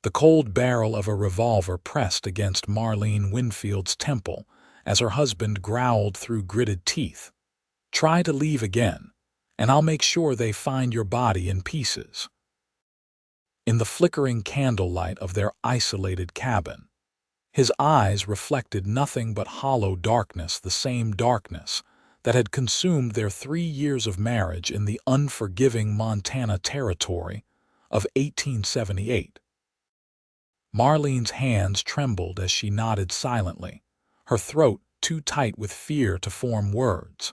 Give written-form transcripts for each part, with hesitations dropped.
the cold barrel of a revolver pressed against Marlene Winfield's temple as her husband growled through gritted teeth. "Try to leave again, and I'll make sure they find your body in pieces." In the flickering candlelight of their isolated cabin, his eyes reflected nothing but hollow darkness, the same darkness that had consumed their 3 years of marriage in the unforgiving Montana territory of 1878. Marlene's hands trembled as she nodded silently, her throat too tight with fear to form words.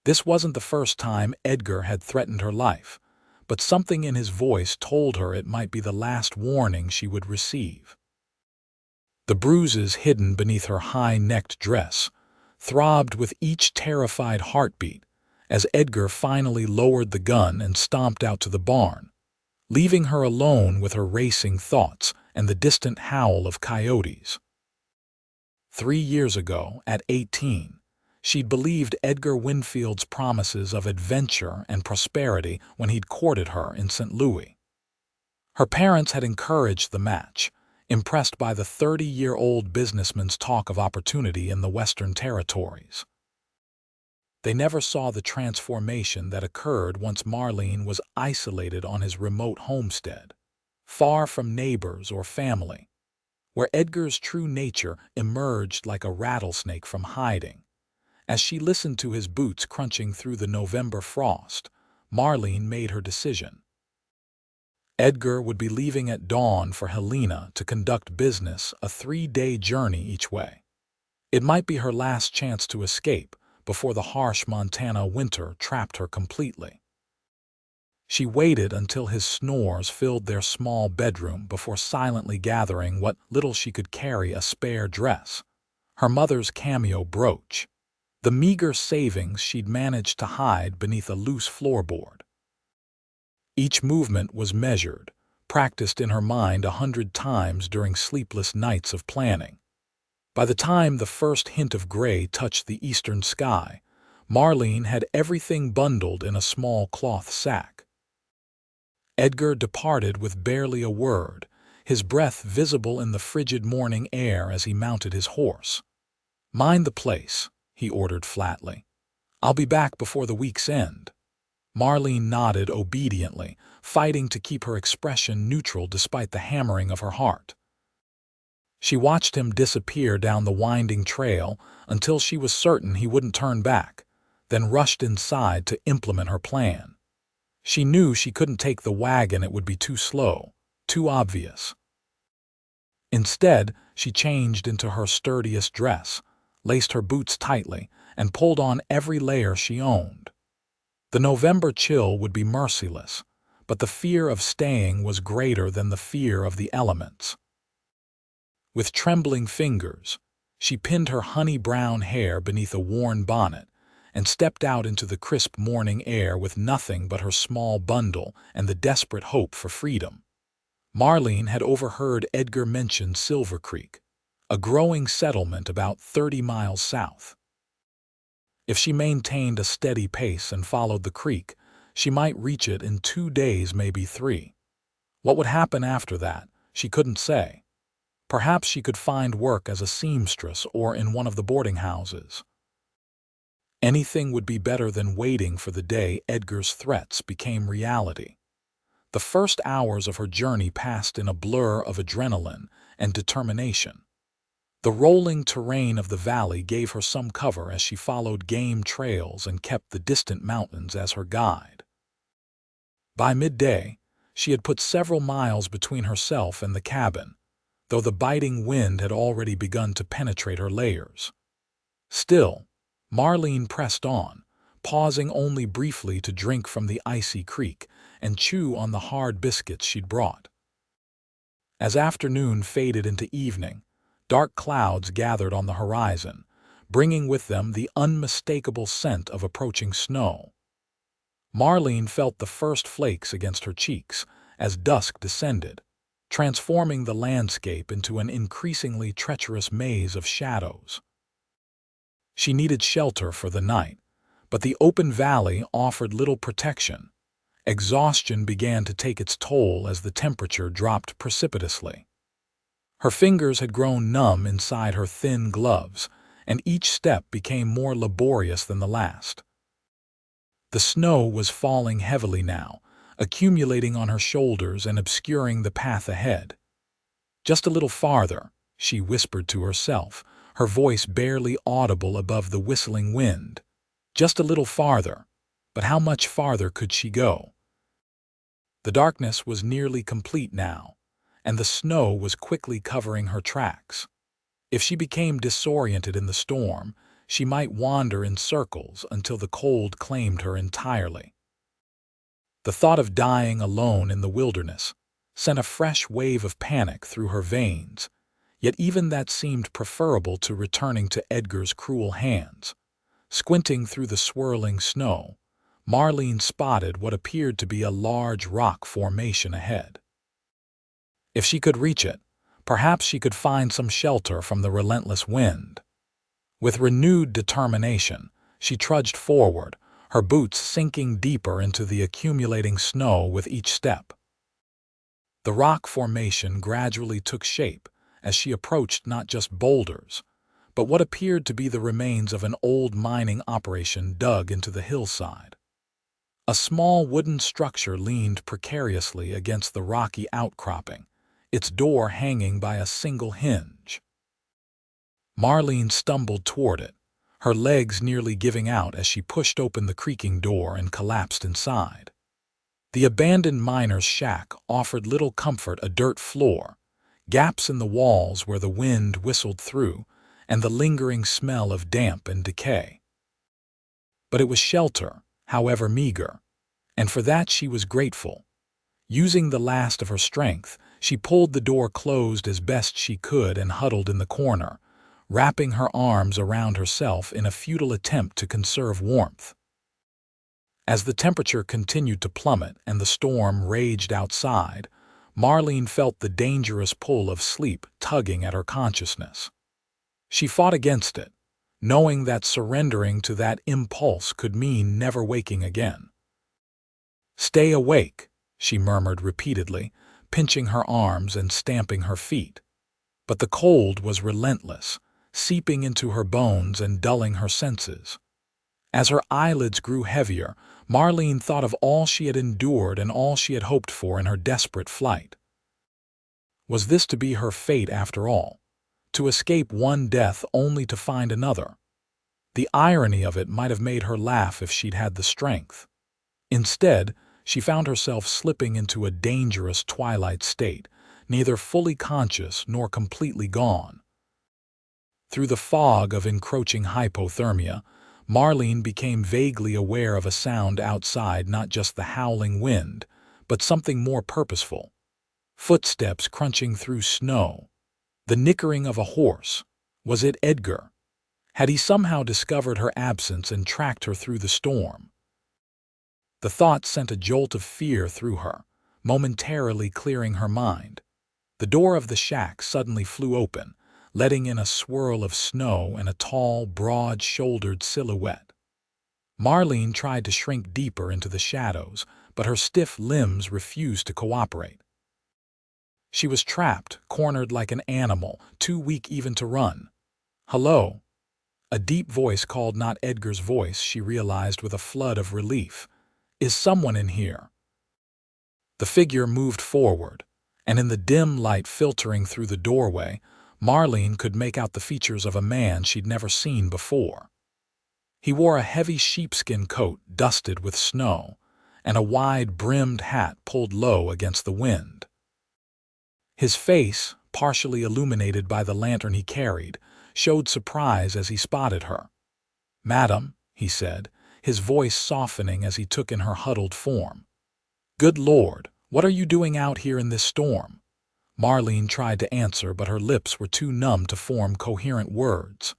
This wasn't the first time Edgar had threatened her life, but something in his voice told her it might be the last warning she would receive. The bruises hidden beneath her high-necked dress throbbed with each terrified heartbeat as Edgar finally lowered the gun and stomped out to the barn, leaving her alone with her racing thoughts and the distant howl of coyotes. 3 years ago, at 18, she'd believed Edgar Winfield's promises of adventure and prosperity when he'd courted her in St. Louis. Her parents had encouraged the match, impressed by the 30-year-old businessman's talk of opportunity in the Western Territories. They never saw the transformation that occurred once Marlene was isolated on his remote homestead, far from neighbors or family, where Edgar's true nature emerged like a rattlesnake from hiding. As she listened to his boots crunching through the November frost, Marlene made her decision. Edgar would be leaving at dawn for Helena to conduct business, a 3-day journey each way. It might be her last chance to escape before the harsh Montana winter trapped her completely. She waited until his snores filled their small bedroom before silently gathering what little she could carry: a spare dress, her mother's cameo brooch, the meager savings she'd managed to hide beneath a loose floorboard. Each movement was measured, practiced in her mind 100 times during sleepless nights of planning. By the time the first hint of gray touched the eastern sky, Marlene had everything bundled in a small cloth sack. Edgar departed with barely a word, his breath visible in the frigid morning air as he mounted his horse. "Mind the place," he ordered flatly. "I'll be back before the week's end." Marlene nodded obediently, fighting to keep her expression neutral despite the hammering of her heart. She watched him disappear down the winding trail until she was certain he wouldn't turn back, then rushed inside to implement her plan. She knew she couldn't take the wagon; it would be too slow, too obvious. Instead, she changed into her sturdiest dress, laced her boots tightly, and pulled on every layer she owned. The November chill would be merciless, but the fear of staying was greater than the fear of the elements. With trembling fingers, she pinned her honey-brown hair beneath a worn bonnet and stepped out into the crisp morning air with nothing but her small bundle and the desperate hope for freedom. Marlene had overheard Edgar mention Silver Creek, a growing settlement about 30 miles south. If she maintained a steady pace and followed the creek, she might reach it in 2 days, maybe 3. What would happen after that, she couldn't say. Perhaps she could find work as a seamstress or in one of the boarding houses. Anything would be better than waiting for the day Edgar's threats became reality. The first hours of her journey passed in a blur of adrenaline and determination. The rolling terrain of the valley gave her some cover as she followed game trails and kept the distant mountains as her guide. By midday, she had put several miles between herself and the cabin, though the biting wind had already begun to penetrate her layers. Still, Marlene pressed on, pausing only briefly to drink from the icy creek and chew on the hard biscuits she'd brought. As afternoon faded into evening, dark clouds gathered on the horizon, bringing with them the unmistakable scent of approaching snow. Marlene felt the first flakes against her cheeks as dusk descended, transforming the landscape into an increasingly treacherous maze of shadows. She needed shelter for the night, but the open valley offered little protection, Exhaustion began to take its toll as the temperature dropped precipitously. Her fingers had grown numb inside her thin gloves, and each step became more laborious than the last. The snow was falling heavily now, accumulating on her shoulders and obscuring the path ahead. "Just a little farther," she whispered to herself, her voice barely audible above the whistling wind. Just a little farther, but how much farther could she go? The darkness was nearly complete now, and the snow was quickly covering her tracks. If she became disoriented in the storm, she might wander in circles until the cold claimed her entirely. The thought of dying alone in the wilderness sent a fresh wave of panic through her veins, yet even that seemed preferable to returning to Edgar's cruel hands. Squinting through the swirling snow, Marlene spotted what appeared to be a large rock formation ahead. If she could reach it, perhaps she could find some shelter from the relentless wind. With renewed determination, she trudged forward, her boots sinking deeper into the accumulating snow with each step. The rock formation gradually took shape as she approached not just boulders, but what appeared to be the remains of an old mining operation dug into the hillside. A small wooden structure leaned precariously against the rocky outcropping, its door hanging by a single hinge. Marlene stumbled toward it, her legs nearly giving out as she pushed open the creaking door and collapsed inside. The abandoned miner's shack offered little comfort: a dirt floor, gaps in the walls where the wind whistled through, and the lingering smell of damp and decay. But it was shelter, however meager, and for that she was grateful. Using the last of her strength, she pulled the door closed as best she could and huddled in the corner, wrapping her arms around herself in a futile attempt to conserve warmth. As the temperature continued to plummet and the storm raged outside, Marlene felt the dangerous pull of sleep tugging at her consciousness. She fought against it, knowing that surrendering to that impulse could mean never waking again. "Stay awake," she murmured repeatedly, pinching her arms and stamping her feet. But the cold was relentless, seeping into her bones and dulling her senses. As her eyelids grew heavier, Marlene thought of all she had endured and all she had hoped for in her desperate flight. Was this to be her fate after all? To escape one death only to find another? The irony of it might have made her laugh if she'd had the strength. Instead, she found herself slipping into a dangerous twilight state, neither fully conscious nor completely gone. Through the fog of encroaching hypothermia, Marlene became vaguely aware of a sound outside: not just the howling wind, but something more purposeful. Footsteps crunching through snow. The nickering of a horse. Was it Edgar? Had he somehow discovered her absence and tracked her through the storm? The thought sent a jolt of fear through her, momentarily clearing her mind. The door of the shack suddenly flew open, letting in a swirl of snow and a tall, broad-shouldered silhouette. Marlene tried to shrink deeper into the shadows, but her stiff limbs refused to cooperate. She was trapped, cornered like an animal, too weak even to run. "Hello?" A deep voice called, not Edgar's voice, she realized with a flood of relief. "Is someone in here?" The figure moved forward, and in the dim light filtering through the doorway, Marlene could make out the features of a man she'd never seen before. He wore a heavy sheepskin coat dusted with snow, and a wide-brimmed hat pulled low against the wind. His face, partially illuminated by the lantern he carried, showed surprise as he spotted her. "Madam," he said, his voice softening as he took in her huddled form. "Good Lord, what are you doing out here in this storm?" Marlene tried to answer, but her lips were too numb to form coherent words.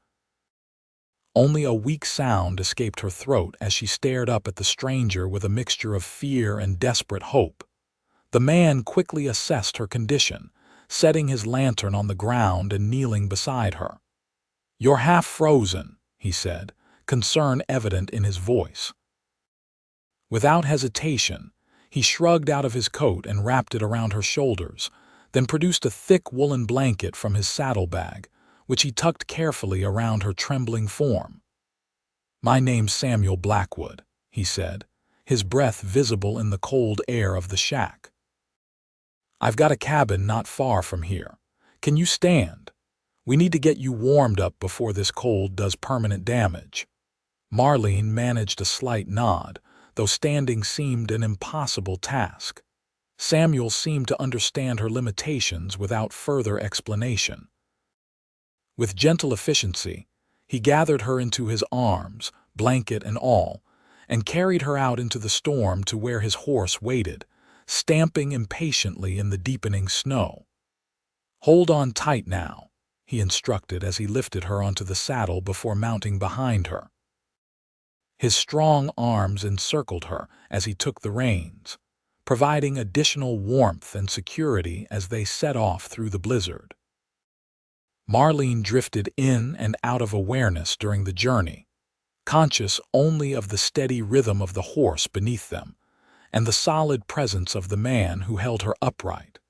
Only a weak sound escaped her throat as she stared up at the stranger with a mixture of fear and desperate hope. The man quickly assessed her condition, setting his lantern on the ground and kneeling beside her. "You're half frozen," he said, concern evident in his voice. Without hesitation, He shrugged out of his coat and wrapped it around her shoulders, then produced a thick woolen blanket from his saddlebag, which he tucked carefully around her trembling form. "My name's Samuel Blackwood," he said, his breath visible in the cold air of the shack. "I've got a cabin not far from here. Can you stand? We need to get you warmed up before this cold does permanent damage." Marlene managed a slight nod, though standing seemed an impossible task. Samuel seemed to understand her limitations without further explanation. With gentle efficiency, he gathered her into his arms, blanket and all, and carried her out into the storm to where his horse waited, stamping impatiently in the deepening snow. "Hold on tight now," he instructed as he lifted her onto the saddle before mounting behind her. His strong arms encircled her as he took the reins, providing additional warmth and security as they set off through the blizzard. Marlene drifted in and out of awareness during the journey, conscious only of the steady rhythm of the horse beneath them and the solid presence of the man who held her upright.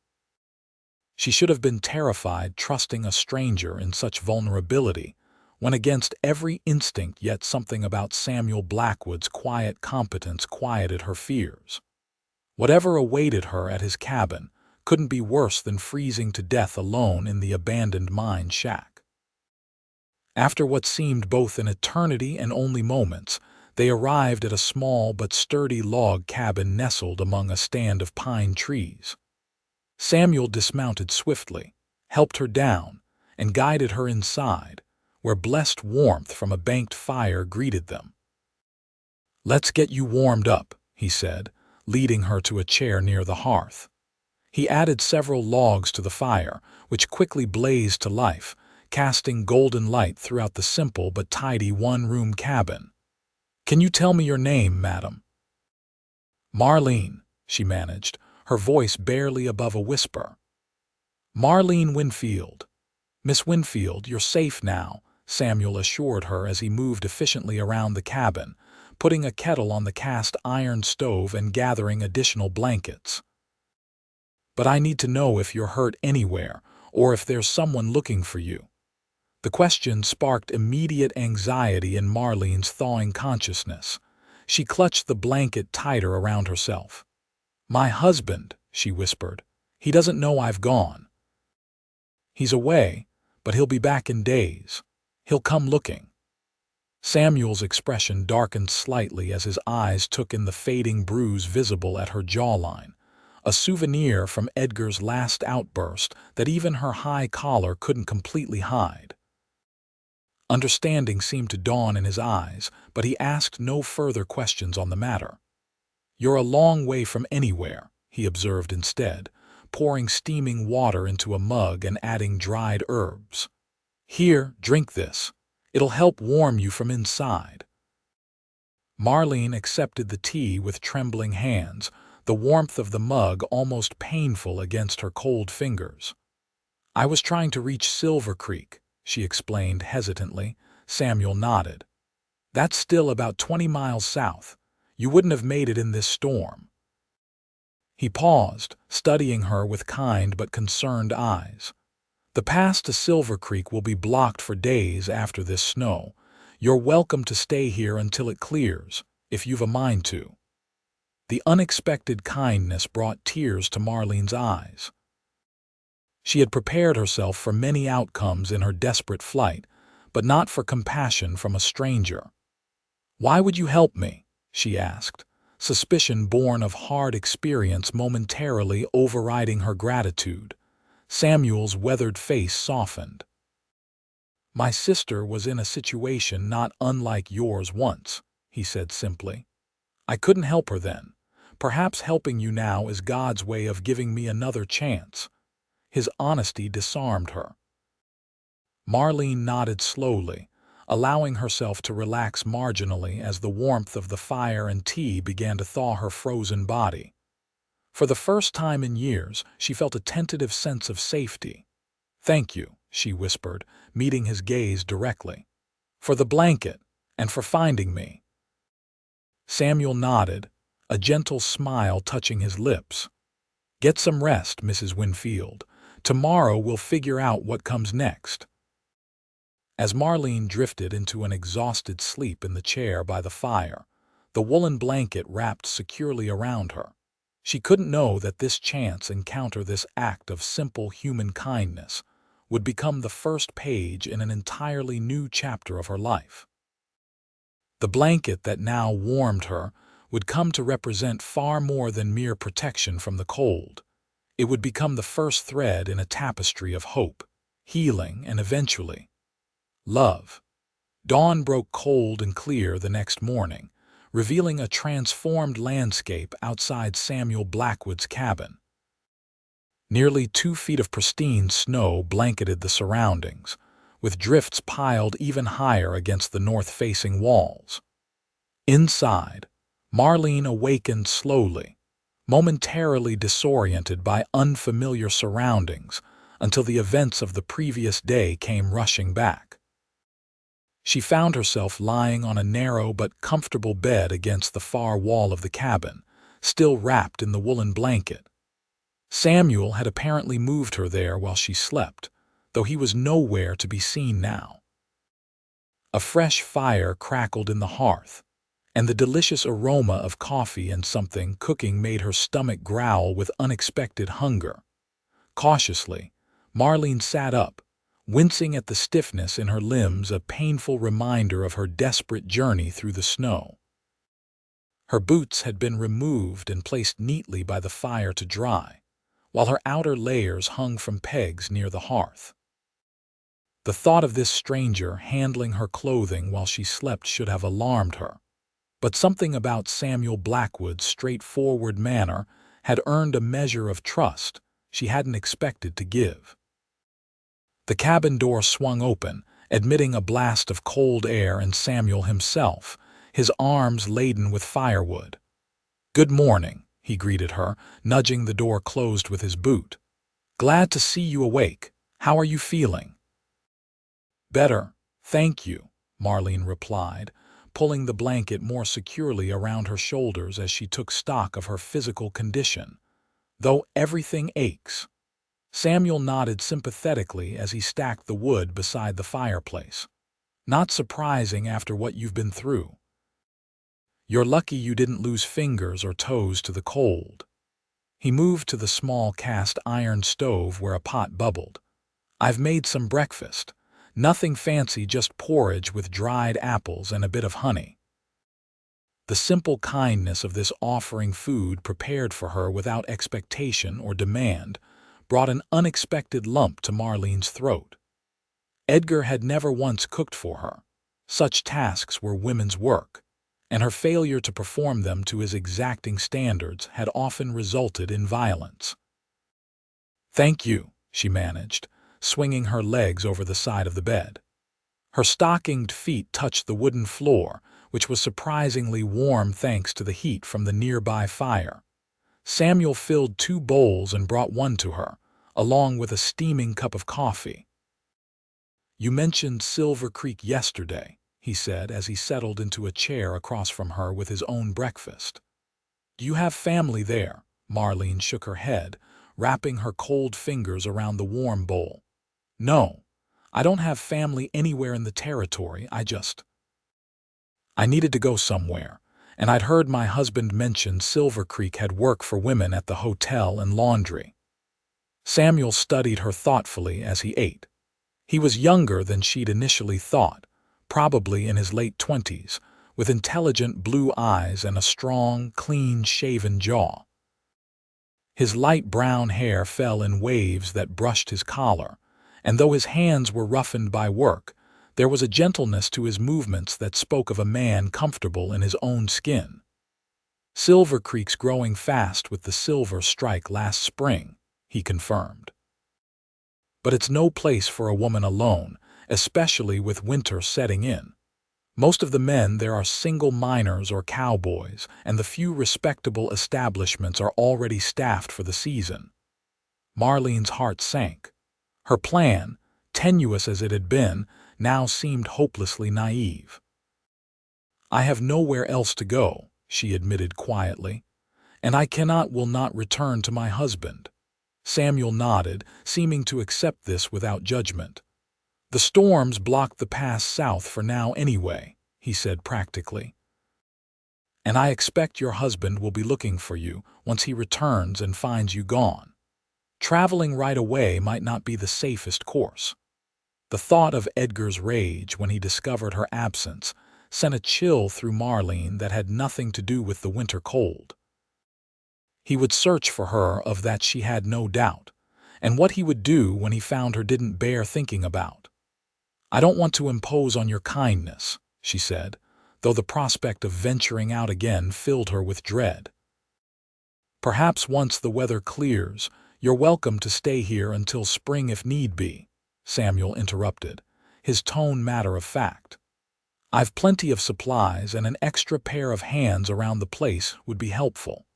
She should have been terrified trusting a stranger in such vulnerability, when against every instinct yet something about Samuel Blackwood's quiet competence quieted her fears. Whatever awaited her at his cabin couldn't be worse than freezing to death alone in the abandoned mine shack. After what seemed both an eternity and only moments, they arrived at a small but sturdy log cabin nestled among a stand of pine trees. Samuel dismounted swiftly, helped her down, and guided her inside, where blessed warmth from a banked fire greeted them. "Let's get you warmed up," he said, leading her to a chair near the hearth. He added several logs to the fire, which quickly blazed to life, casting golden light throughout the simple but tidy one-room cabin. "Can you tell me your name, madam?" "Marlene," she managed, her voice barely above a whisper. "Marlene Winfield. Miss Winfield, you're safe now," Samuel assured her as he moved efficiently around the cabin, putting a kettle on the cast-iron stove and gathering additional blankets. "But I need to know if you're hurt anywhere, or if there's someone looking for you." The question sparked immediate anxiety in Marlene's thawing consciousness. She clutched the blanket tighter around herself. "My husband," she whispered. "He doesn't know I've gone. He's away, but he'll be back in days. He'll come looking." Samuel's expression darkened slightly as his eyes took in the fading bruise visible at her jawline, a souvenir from Edgar's last outburst that even her high collar couldn't completely hide. Understanding seemed to dawn in his eyes, but he asked no further questions on the matter. "You're a long way from anywhere," he observed instead, pouring steaming water into a mug and adding dried herbs. "Here, drink this. It'll help warm you from inside." Marlene accepted the tea with trembling hands, the warmth of the mug almost painful against her cold fingers. "I was trying to reach Silver Creek," she explained hesitantly. Samuel nodded. "That's still about 20 miles south. You wouldn't have made it in this storm." He paused, studying her with kind but concerned eyes. "The pass to Silver Creek will be blocked for days after this snow. You're welcome to stay here until it clears, if you've a mind to." The unexpected kindness brought tears to Marlene's eyes. She had prepared herself for many outcomes in her desperate flight, but not for compassion from a stranger. "Why would you help me?" she asked, suspicion born of hard experience momentarily overriding her gratitude. Samuel's weathered face softened. "My sister was in a situation not unlike yours once," he said simply. "I couldn't help her then. Perhaps helping you now is God's way of giving me another chance." His honesty disarmed her. Marlene nodded slowly, allowing herself to relax marginally as the warmth of the fire and tea began to thaw her frozen body. For the first time in years, she felt a tentative sense of safety. "Thank you," she whispered, meeting his gaze directly. "For the blanket, and for finding me." Samuel nodded, a gentle smile touching his lips. "Get some rest, Mrs. Winfield. Tomorrow we'll figure out what comes next." As Marlene drifted into an exhausted sleep in the chair by the fire, the woolen blanket wrapped securely around her, she couldn't know that this chance encounter, this act of simple human kindness, would become the first page in an entirely new chapter of her life. The blanket that now warmed her would come to represent far more than mere protection from the cold. It would become the first thread in a tapestry of hope, healing, and eventually, love. Dawn broke cold and clear the next morning, revealing a transformed landscape outside Samuel Blackwood's cabin. Nearly 2 feet of pristine snow blanketed the surroundings, with drifts piled even higher against the north-facing walls. Inside, Marlene awakened slowly, momentarily disoriented by unfamiliar surroundings until the events of the previous day came rushing back. She found herself lying on a narrow but comfortable bed against the far wall of the cabin, still wrapped in the woolen blanket. Samuel had apparently moved her there while she slept, though he was nowhere to be seen now. A fresh fire crackled in the hearth, and the delicious aroma of coffee and something cooking made her stomach growl with unexpected hunger. Cautiously, Marlene sat up, wincing at the stiffness in her limbs, a painful reminder of her desperate journey through the snow. Her boots had been removed and placed neatly by the fire to dry, while her outer layers hung from pegs near the hearth. The thought of this stranger handling her clothing while she slept should have alarmed her, but something about Samuel Blackwood's straightforward manner had earned a measure of trust she hadn't expected to give. The cabin door swung open, admitting a blast of cold air and Samuel himself, his arms laden with firewood. "Good morning," he greeted her, nudging the door closed with his boot. "Glad to see you awake. How are you feeling?" "Better, thank you," Marlene replied, pulling the blanket more securely around her shoulders as she took stock of her physical condition. "Though everything aches." Samuel nodded sympathetically as he stacked the wood beside the fireplace. "Not surprising after what you've been through. You're lucky you didn't lose fingers or toes to the cold." He moved to the small cast iron stove where a pot bubbled. "I've made some breakfast. Nothing fancy, just porridge with dried apples and a bit of honey." The simple kindness of this offering, food prepared for her without expectation or demand, brought an unexpected lump to Marlene's throat. Edgar had never once cooked for her. Such tasks were women's work, and her failure to perform them to his exacting standards had often resulted in violence. "Thank you," she managed, swinging her legs over the side of the bed. Her stockinged feet touched the wooden floor, which was surprisingly warm thanks to the heat from the nearby fire. Samuel filled 2 bowls and brought one to her, along with a steaming cup of coffee. "You mentioned Silver Creek yesterday," he said as he settled into a chair across from her with his own breakfast. "Do you have family there?" Marlene shook her head, wrapping her cold fingers around the warm bowl. "No, I don't have family anywhere in the territory. I needed to go somewhere, and I'd heard my husband mention Silver Creek had work for women at the hotel and laundry." Samuel studied her thoughtfully as he ate. He was younger than she'd initially thought, probably in his late 20s, with intelligent blue eyes and a strong, clean-shaven jaw. His light brown hair fell in waves that brushed his collar, and though his hands were roughened by work, there was a gentleness to his movements that spoke of a man comfortable in his own skin. "Silver Creek's growing fast with the silver strike last spring," he confirmed. "But it's no place for a woman alone, especially with winter setting in. Most of the men there are single miners or cowboys, and the few respectable establishments are already staffed for the season." Marlene's heart sank. Her plan, tenuous as it had been, now seemed hopelessly naive. "I have nowhere else to go," she admitted quietly, and I will not return to my husband. Samuel nodded, seeming to accept this without judgment. The storms blocked the path south for now anyway, he said practically. And I expect your husband will be looking for you once he returns and finds you gone. Traveling right away might not be the safest course. The thought of Edgar's rage when he discovered her absence sent a chill through Marlene that had nothing to do with the winter cold. He would search for her, of that she had no doubt, and what he would do when he found her didn't bear thinking about. I don't want to impose on your kindness, she said, though the prospect of venturing out again filled her with dread. Perhaps once the weather clears, you're welcome to stay here until spring if need be, Samuel interrupted, his tone matter of fact. I've plenty of supplies, and an extra pair of hands around the place would be helpful.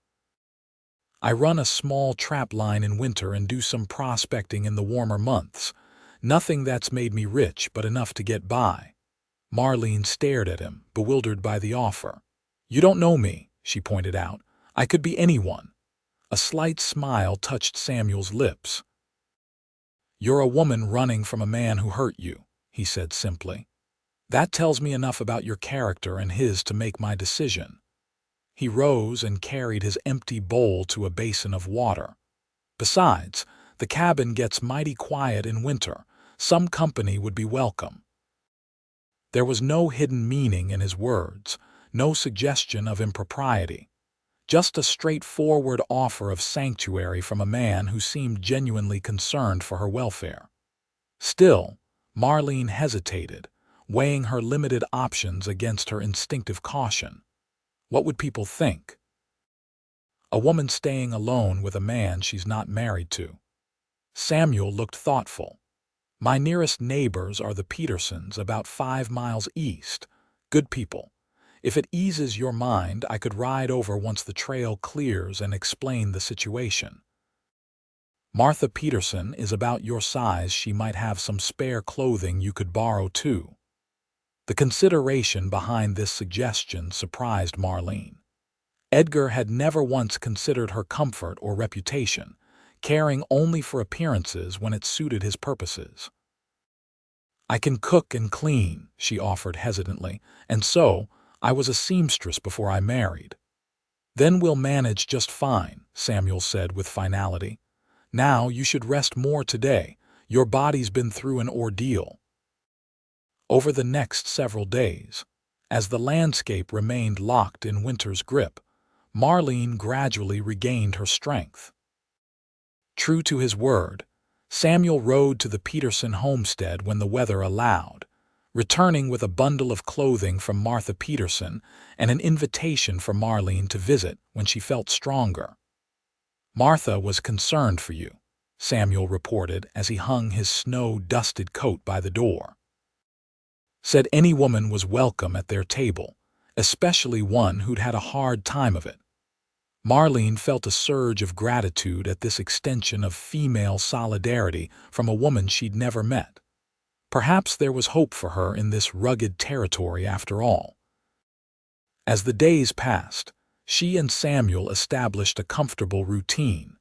I run a small trap line in winter and do some prospecting in the warmer months. Nothing that's made me rich, but enough to get by. Marlene stared at him, bewildered by the offer. You don't know me, she pointed out. I could be anyone. A slight smile touched Samuel's lips. You're a woman running from a man who hurt you, he said simply. That tells me enough about your character and his to make my decision. He rose and carried his empty bowl to a basin of water. Besides, the cabin gets mighty quiet in winter. Some company would be welcome. There was no hidden meaning in his words, no suggestion of impropriety. Just a straightforward offer of sanctuary from a man who seemed genuinely concerned for her welfare. Still, Marlene hesitated, weighing her limited options against her instinctive caution. What would people think? A woman staying alone with a man she's not married to. Samuel looked thoughtful. My nearest neighbors are the Petersons, about 5 miles east. Good people. If it eases your mind, I could ride over once the trail clears and explain the situation. Martha Peterson is about your size. She might have some spare clothing you could borrow too. The consideration behind this suggestion surprised Marlene. Edgar had never once considered her comfort or reputation, caring only for appearances when it suited his purposes. I can cook and clean, she offered hesitantly, and so, I was a seamstress before I married. Then we'll manage just fine, Samuel said with finality. Now you should rest more today. Your body's been through an ordeal. Over the next several days, as the landscape remained locked in winter's grip, Marlene gradually regained her strength. True to his word, Samuel rode to the Peterson homestead when the weather allowed, returning with a bundle of clothing from Martha Peterson and an invitation for Marlene to visit when she felt stronger. Martha was concerned for you, Samuel reported as he hung his snow-dusted coat by the door. Said any woman was welcome at their table, especially one who'd had a hard time of it. Marlene felt a surge of gratitude at this extension of female solidarity from a woman she'd never met. Perhaps there was hope for her in this rugged territory after all. As the days passed, she and Samuel established a comfortable routine.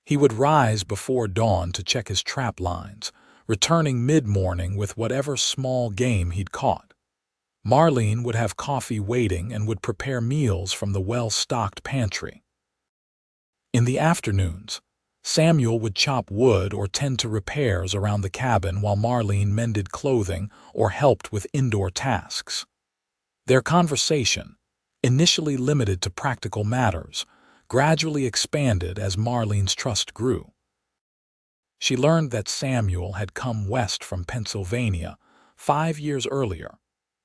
He would rise before dawn to check his trap lines, returning mid-morning with whatever small game he'd caught. Marlene would have coffee waiting and would prepare meals from the well-stocked pantry. In the afternoons, Samuel would chop wood or tend to repairs around the cabin while Marlene mended clothing or helped with indoor tasks. Their conversation, initially limited to practical matters, gradually expanded as Marlene's trust grew. She learned that Samuel had come west from Pennsylvania 5 years earlier,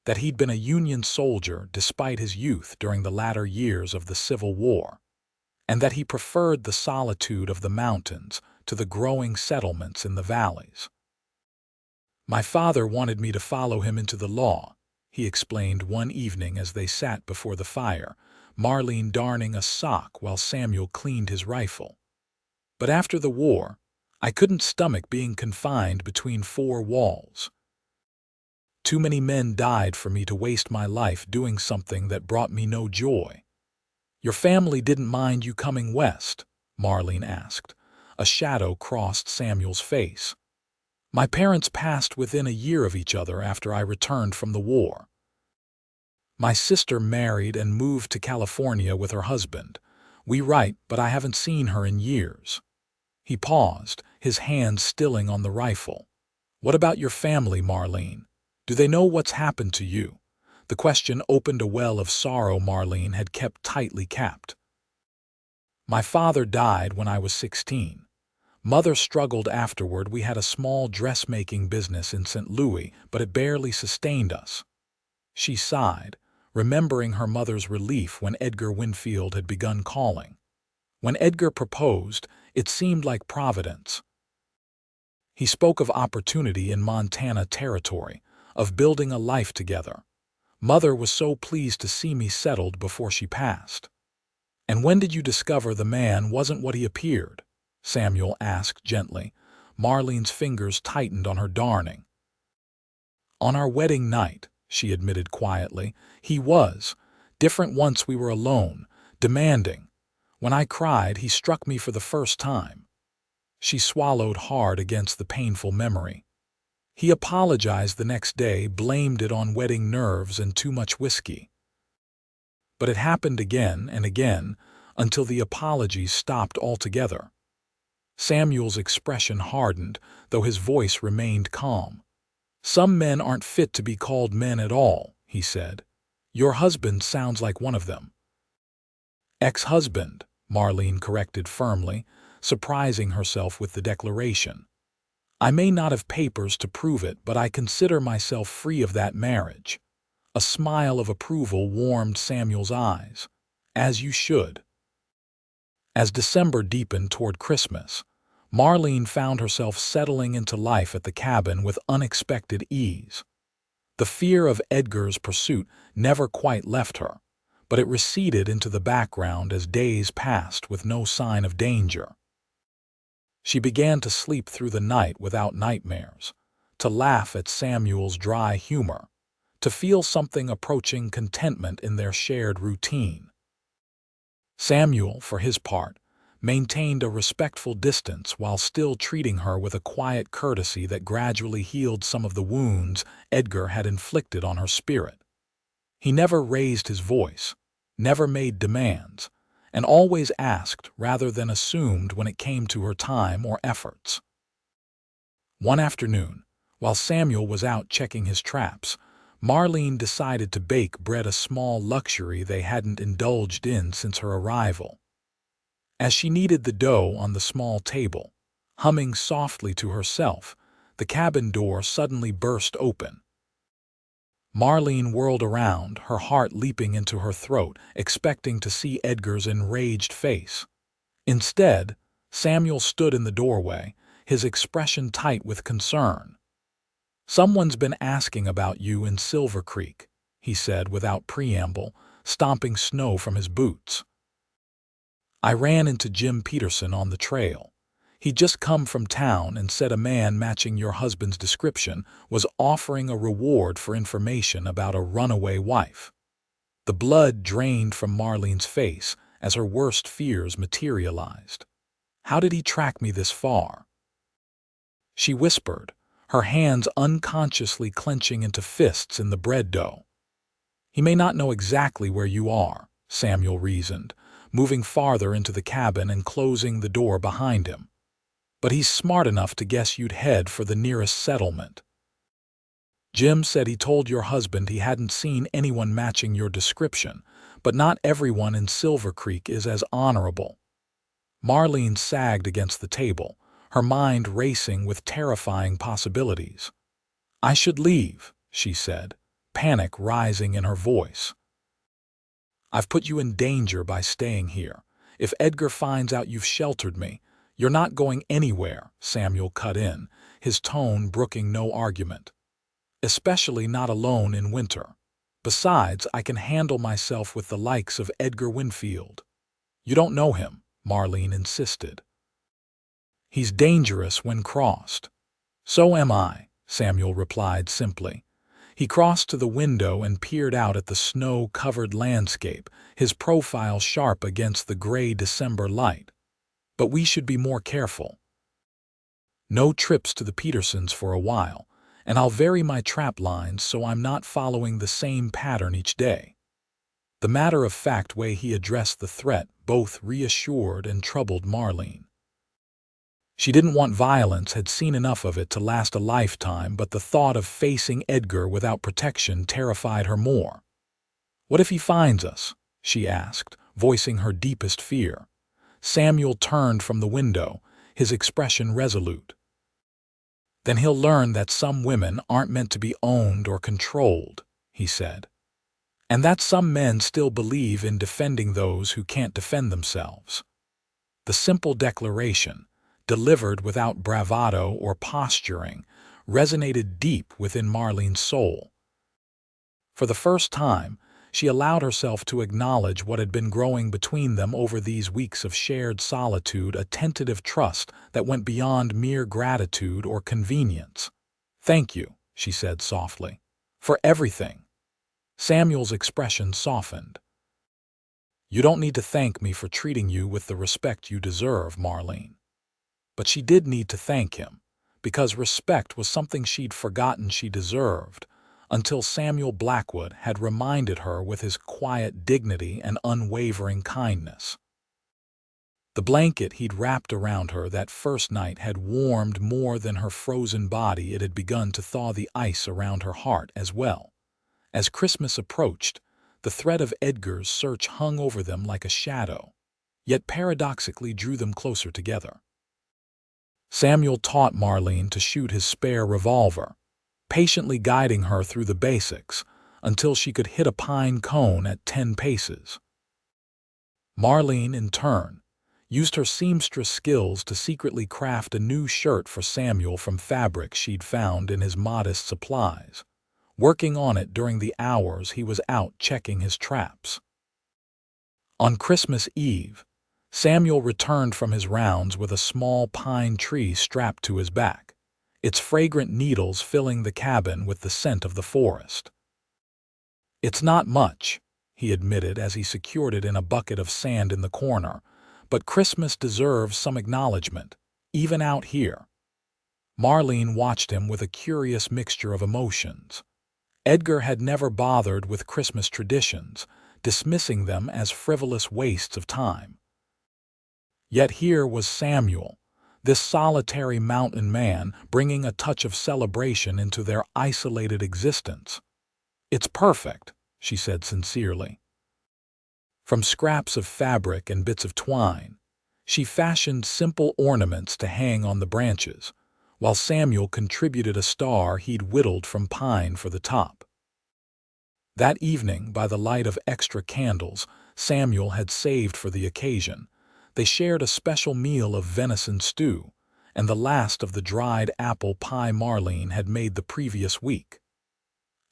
that he'd been a Union soldier despite his youth during the latter years of the Civil War, and that he preferred the solitude of the mountains to the growing settlements in the valleys. My father wanted me to follow him into the law, he explained one evening as they sat before the fire, Marlene darning a sock while Samuel cleaned his rifle. But after the war, I couldn't stomach being confined between 4 walls. Too many men died for me to waste my life doing something that brought me no joy, Your family didn't mind you coming west, Marlene asked. A shadow crossed Samuel's face. My parents passed within a year of each other after I returned from the war. My sister married and moved to California with her husband. We write, but I haven't seen her in years. He paused, his hand stilling on the rifle. What about your family, Marlene? Do they know what's happened to you? The question opened a well of sorrow Marlene had kept tightly capped. My father died when I was 16. Mother struggled afterward. We had a small dressmaking business in St. Louis, but it barely sustained us. She sighed, remembering her mother's relief when Edgar Winfield had begun calling. When Edgar proposed, it seemed like providence. He spoke of opportunity in Montana territory, of building a life together. Mother was so pleased to see me settled before she passed. And when did you discover the man wasn't what he appeared? Samuel asked gently. Marlene's fingers tightened on her darning. On our wedding night, she admitted quietly, he was. Different once we were alone, demanding. When I cried, he struck me for the first time. She swallowed hard against the painful memory. He apologized the next day, blamed it on wedding nerves and too much whiskey. But it happened again and again, until the apologies stopped altogether. Samuel's expression hardened, though his voice remained calm. Some men aren't fit to be called men at all, he said. Your husband sounds like one of them. Ex-husband, Marlene corrected firmly, surprising herself with the declaration. I may not have papers to prove it, but I consider myself free of that marriage. A smile of approval warmed Samuel's eyes. As you should. As December deepened toward Christmas, Marlene found herself settling into life at the cabin with unexpected ease. The fear of Edgar's pursuit never quite left her, but it receded into the background as days passed with no sign of danger. She began to sleep through the night without nightmares, to laugh at Samuel's dry humor, to feel something approaching contentment in their shared routine. Samuel, for his part, maintained a respectful distance while still treating her with a quiet courtesy that gradually healed some of the wounds Edgar had inflicted on her spirit. He never raised his voice, never made demands, and always asked rather than assumed when it came to her time or efforts. One afternoon, while Samuel was out checking his traps, Marlene decided to bake bread, a small luxury they hadn't indulged in since her arrival. As she kneaded the dough on the small table, humming softly to herself, the cabin door suddenly burst open. Marlene whirled around, her heart leaping into her throat, expecting to see Edgar's enraged face. Instead, Samuel stood in the doorway, his expression tight with concern. Someone's been asking about you in Silver Creek, he said without preamble, stomping snow from his boots. I ran into Jim Peterson on the trail. He'd just come from town and said a man matching your husband's description was offering a reward for information about a runaway wife. The blood drained from Marlene's face as her worst fears materialized. How did he track me this far? She whispered, her hands unconsciously clenching into fists in the bread dough. He may not know exactly where you are, Samuel reasoned, moving farther into the cabin and closing the door behind him. But he's smart enough to guess you'd head for the nearest settlement. Jim said he told your husband he hadn't seen anyone matching your description, but not everyone in Silver Creek is as honorable. Marlene sagged against the table, her mind racing with terrifying possibilities. I should leave, she said, panic rising in her voice. I've put you in danger by staying here. If Edgar finds out you've sheltered me, you're not going anywhere, Samuel cut in, his tone brooking no argument. Especially not alone in winter. Besides, I can handle myself with the likes of Edgar Winfield. You don't know him, Marlene insisted. He's dangerous when crossed. So am I, Samuel replied simply. He crossed to the window and peered out at the snow-covered landscape, his profile sharp against the gray December light. But we should be more careful. No trips to the Petersons for a while, and I'll vary my trap lines so I'm not following the same pattern each day. The matter-of-fact way he addressed the threat both reassured and troubled Marlene. She didn't want violence, had seen enough of it to last a lifetime, but the thought of facing Edgar without protection terrified her more. "What if he finds us?" she asked, voicing her deepest fear. Samuel turned from the window, his expression resolute. "Then he'll learn that some women aren't meant to be owned or controlled," he said. "And that some men still believe in defending those who can't defend themselves." The simple declaration, delivered without bravado or posturing, resonated deep within Marlene's soul. For the first time, she allowed herself to acknowledge what had been growing between them over these weeks of shared solitude, a tentative trust that went beyond mere gratitude or convenience. "Thank you," she said softly, "for everything." Samuel's expression softened. "You don't need to thank me for treating you with the respect you deserve, Marlene." But she did need to thank him, because respect was something she'd forgotten she deserved, until Samuel Blackwood had reminded her with his quiet dignity and unwavering kindness. The blanket he'd wrapped around her that first night had warmed more than her frozen body. It had begun to thaw the ice around her heart as well. As Christmas approached, the threat of Edgar's search hung over them like a shadow, yet paradoxically drew them closer together. Samuel taught Marlene to shoot his spare revolver, patiently guiding her through the basics until she could hit a pine cone at 10 paces. Marlene, in turn, used her seamstress skills to secretly craft a new shirt for Samuel from fabric she'd found in his modest supplies, working on it during the hours he was out checking his traps. On Christmas Eve, Samuel returned from his rounds with a small pine tree strapped to his back, its fragrant needles filling the cabin with the scent of the forest. "It's not much," he admitted as he secured it in a bucket of sand in the corner, "but Christmas deserves some acknowledgement, even out here." Marlene watched him with a curious mixture of emotions. Edgar had never bothered with Christmas traditions, dismissing them as frivolous wastes of time. Yet here was Samuel, this solitary mountain man, bringing a touch of celebration into their isolated existence. "It's perfect," she said sincerely. From scraps of fabric and bits of twine, she fashioned simple ornaments to hang on the branches, while Samuel contributed a star he'd whittled from pine for the top. That evening, by the light of extra candles Samuel had saved for the occasion, they shared a special meal of venison stew and the last of the dried apple pie Marlene had made the previous week.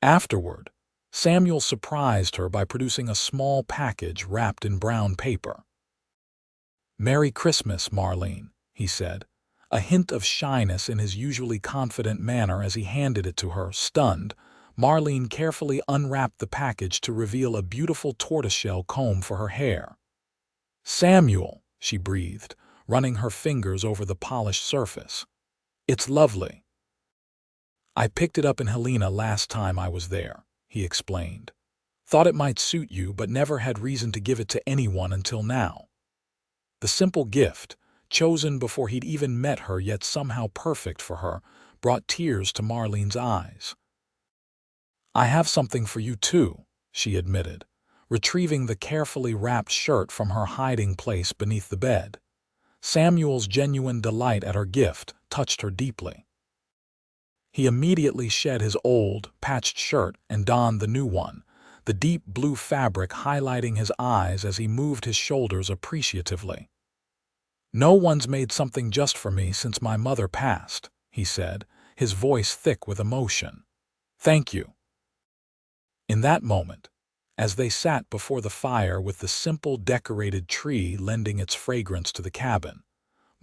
Afterward, Samuel surprised her by producing a small package wrapped in brown paper. "Merry Christmas, Marlene," he said, a hint of shyness in his usually confident manner as he handed it to her. Stunned, Marlene carefully unwrapped the package to reveal a beautiful tortoiseshell comb for her hair. "Samuel," she breathed, running her fingers over the polished surface. "It's lovely." "I picked it up in Helena last time I was there," he explained. "Thought it might suit you, but never had reason to give it to anyone until now." The simple gift, chosen before he'd even met her yet somehow perfect for her, brought tears to Marlene's eyes. "I have something for you too," she admitted, retrieving the carefully wrapped shirt from her hiding place beneath the bed. Samuel's genuine delight at her gift touched her deeply. He immediately shed his old, patched shirt and donned the new one, the deep blue fabric highlighting his eyes as he moved his shoulders appreciatively. "No one's made something just for me since my mother passed," he said, his voice thick with emotion. "Thank you." In that moment, as they sat before the fire with the simple decorated tree lending its fragrance to the cabin,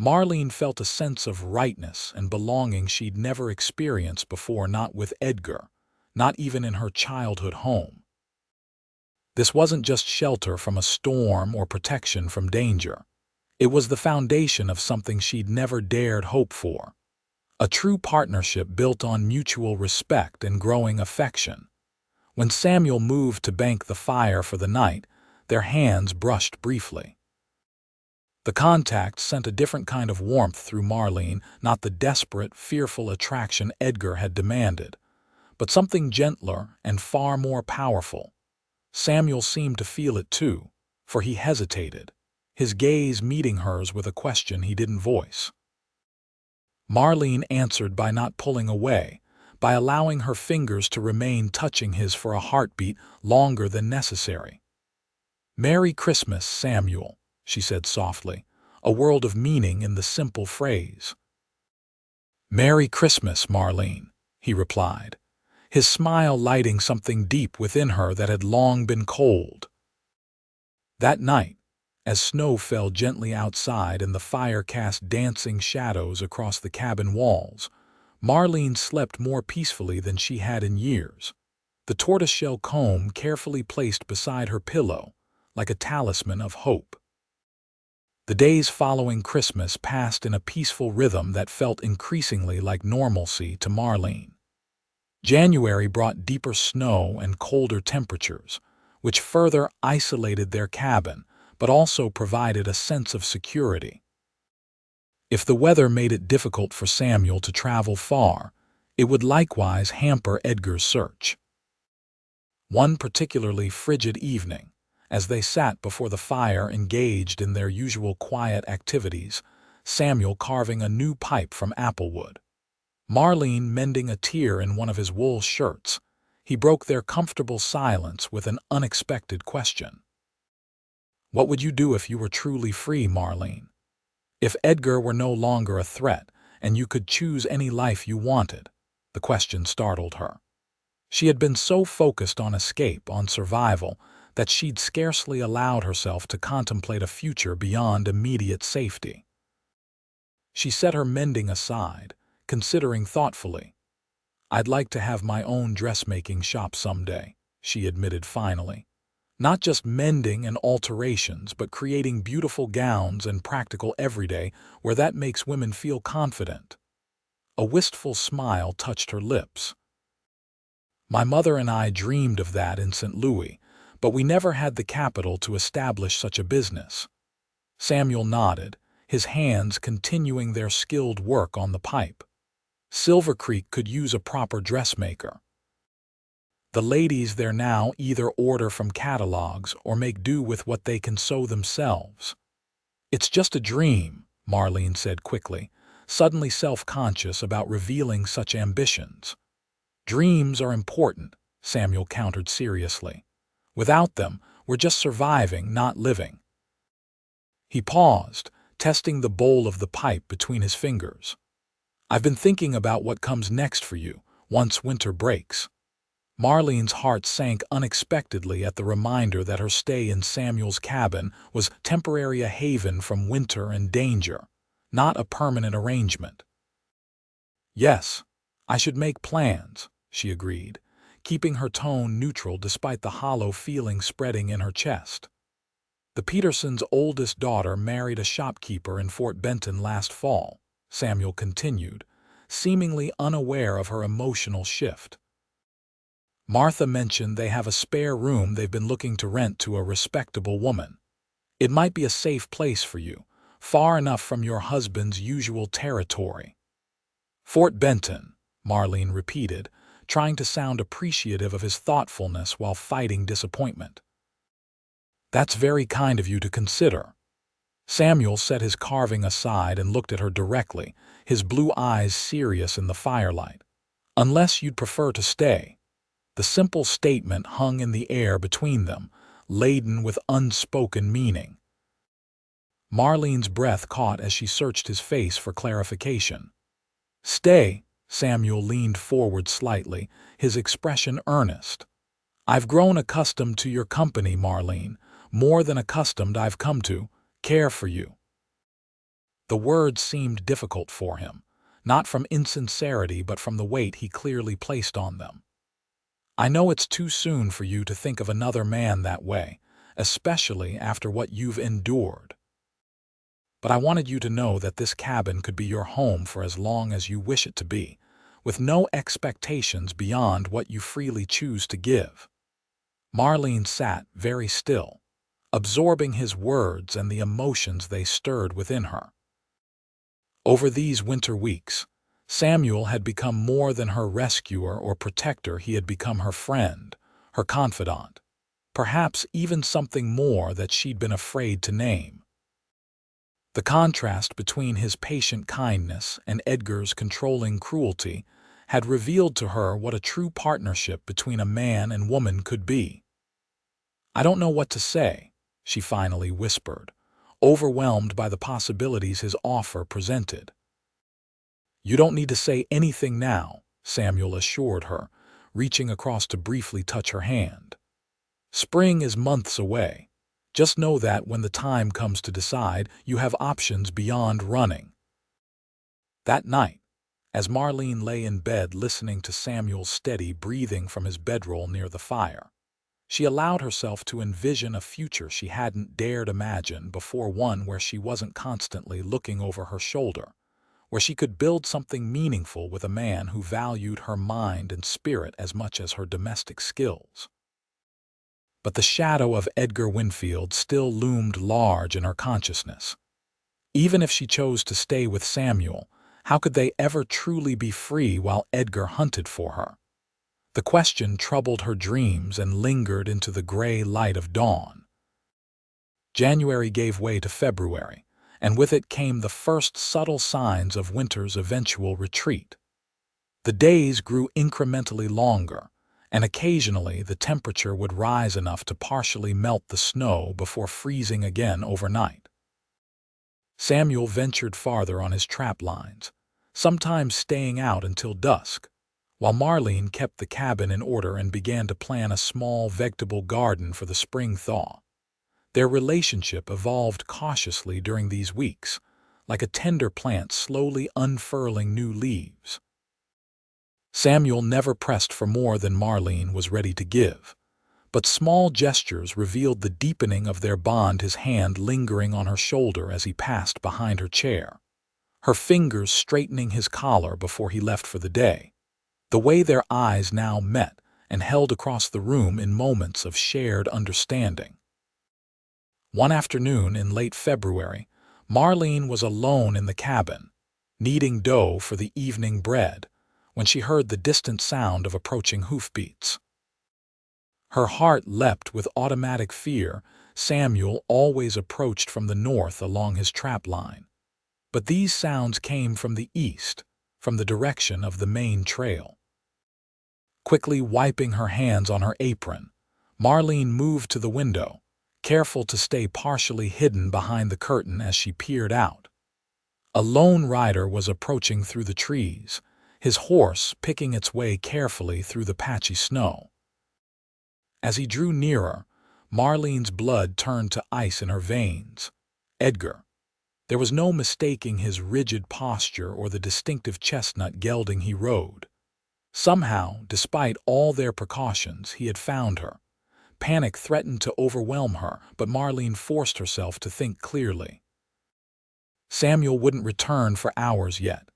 Marlene felt a sense of rightness and belonging she'd never experienced before, not with Edgar, not even in her childhood home. This wasn't just shelter from a storm or protection from danger. It was the foundation of something she'd never dared hope for. A true partnership built on mutual respect and growing affection. When Samuel moved to bank the fire for the night, their hands brushed briefly. The contact sent a different kind of warmth through Marlene, not the desperate, fearful attraction Edgar had demanded, but something gentler and far more powerful. Samuel seemed to feel it too, for he hesitated, his gaze meeting hers with a question he didn't voice. Marlene answered by not pulling away, by allowing her fingers to remain touching his for a heartbeat longer than necessary. "Merry Christmas, Samuel," she said softly, a world of meaning in the simple phrase. "Merry Christmas, Marlene," he replied, his smile lighting something deep within her that had long been cold. That night, as snow fell gently outside and the fire cast dancing shadows across the cabin walls, Marlene slept more peacefully than she had in years, the tortoiseshell comb carefully placed beside her pillow, like a talisman of hope. The days following Christmas passed in a peaceful rhythm that felt increasingly like normalcy to Marlene. January brought deeper snow and colder temperatures, which further isolated their cabin, but also provided a sense of security. If the weather made it difficult for Samuel to travel far, it would likewise hamper Edgar's search. One particularly frigid evening, as they sat before the fire engaged in their usual quiet activities, Samuel carving a new pipe from applewood, Marlene mending a tear in one of his wool shirts, he broke their comfortable silence with an unexpected question. "What would you do if you were truly free, Marlene? If Edgar were no longer a threat and you could choose any life you wanted?" The question startled her. She had been so focused on escape, on survival, that she'd scarcely allowed herself to contemplate a future beyond immediate safety. She set her mending aside, considering thoughtfully. "I'd like to have my own dressmaking shop someday," she admitted finally. "Not just mending and alterations, but creating beautiful gowns and practical everyday where that makes women feel confident." A wistful smile touched her lips. "My mother and I dreamed of that in St. Louis, but we never had the capital to establish such a business." Samuel nodded, his hands continuing their skilled work on the pipe. "Silver Creek could use a proper dressmaker. The ladies there now either order from catalogs or make do with what they can sew themselves." "It's just a dream," Marlene said quickly, suddenly self-conscious about revealing such ambitions. "Dreams are important," Samuel countered seriously. "Without them, we're just surviving, not living." He paused, testing the bowl of the pipe between his fingers. "I've been thinking about what comes next for you, once winter breaks." Marlene's heart sank unexpectedly at the reminder that her stay in Samuel's cabin was temporary, a haven from winter and danger, not a permanent arrangement. "Yes, I should make plans," she agreed, keeping her tone neutral despite the hollow feeling spreading in her chest. "The Petersons' oldest daughter married a shopkeeper in Fort Benton last fall," Samuel continued, seemingly unaware of her emotional shift. "Martha mentioned they have a spare room they've been looking to rent to a respectable woman. It might be a safe place for you, far enough from your husband's usual territory." "Fort Benton," Marlene repeated, trying to sound appreciative of his thoughtfulness while fighting disappointment. "That's very kind of you to consider." Samuel set his carving aside and looked at her directly, his blue eyes serious in the firelight. "Unless you'd prefer to stay." The simple statement hung in the air between them, laden with unspoken meaning. Marlene's breath caught as she searched his face for clarification. "Stay," Samuel leaned forward slightly, his expression earnest. "I've grown accustomed to your company, Marlene, more than accustomed I've come to care for you." The words seemed difficult for him, not from insincerity but from the weight he clearly placed on them. I know it's too soon for you to think of another man that way, especially after what you've endured. But I wanted you to know that this cabin could be your home for as long as you wish it to be, with no expectations beyond what you freely choose to give." Marlene sat very still, absorbing his words and the emotions they stirred within her. Over these winter weeks, Samuel had become more than her rescuer or protector. He had become her friend, her confidant, perhaps even something more that she'd been afraid to name. The contrast between his patient kindness and Edgar's controlling cruelty had revealed to her what a true partnership between a man and woman could be. "I don't know what to say," she finally whispered, overwhelmed by the possibilities his offer presented. "You don't need to say anything now," Samuel assured her, reaching across to briefly touch her hand. "Spring is months away. Just know that when the time comes to decide, you have options beyond running." That night, as Marlene lay in bed listening to Samuel's steady breathing from his bedroll near the fire, she allowed herself to envision a future she hadn't dared imagine before, one where she wasn't constantly looking over her shoulder, where she could build something meaningful with a man who valued her mind and spirit as much as her domestic skills. But the shadow of Edgar Winfield still loomed large in her consciousness. Even if she chose to stay with Samuel, how could they ever truly be free while Edgar hunted for her? The question troubled her dreams and lingered into the gray light of dawn. January gave way to February, and with it came the first subtle signs of winter's eventual retreat. The days grew incrementally longer, and occasionally the temperature would rise enough to partially melt the snow before freezing again overnight. Samuel ventured farther on his trap lines, sometimes staying out until dusk, while Marlene kept the cabin in order and began to plan a small vegetable garden for the spring thaw. Their relationship evolved cautiously during these weeks, like a tender plant slowly unfurling new leaves. Samuel never pressed for more than Marlene was ready to give, but small gestures revealed the deepening of their bond, his hand lingering on her shoulder as he passed behind her chair, her fingers straightening his collar before he left for the day, the way their eyes now met and held across the room in moments of shared understanding. One afternoon in late February, Marlene was alone in the cabin, kneading dough for the evening bread, when she heard the distant sound of approaching hoofbeats. Her heart leapt with automatic fear. Samuel always approached from the north along his trap line, but these sounds came from the east, from the direction of the main trail. Quickly wiping her hands on her apron, Marlene moved to the window, careful to stay partially hidden behind the curtain as she peered out. A lone rider was approaching through the trees, his horse picking its way carefully through the patchy snow. As he drew nearer, Marlene's blood turned to ice in her veins. Edgar. There was no mistaking his rigid posture or the distinctive chestnut gelding he rode. Somehow, despite all their precautions, he had found her. Panic threatened to overwhelm her, but Marlene forced herself to think clearly. Samuel wouldn't return for hours yet.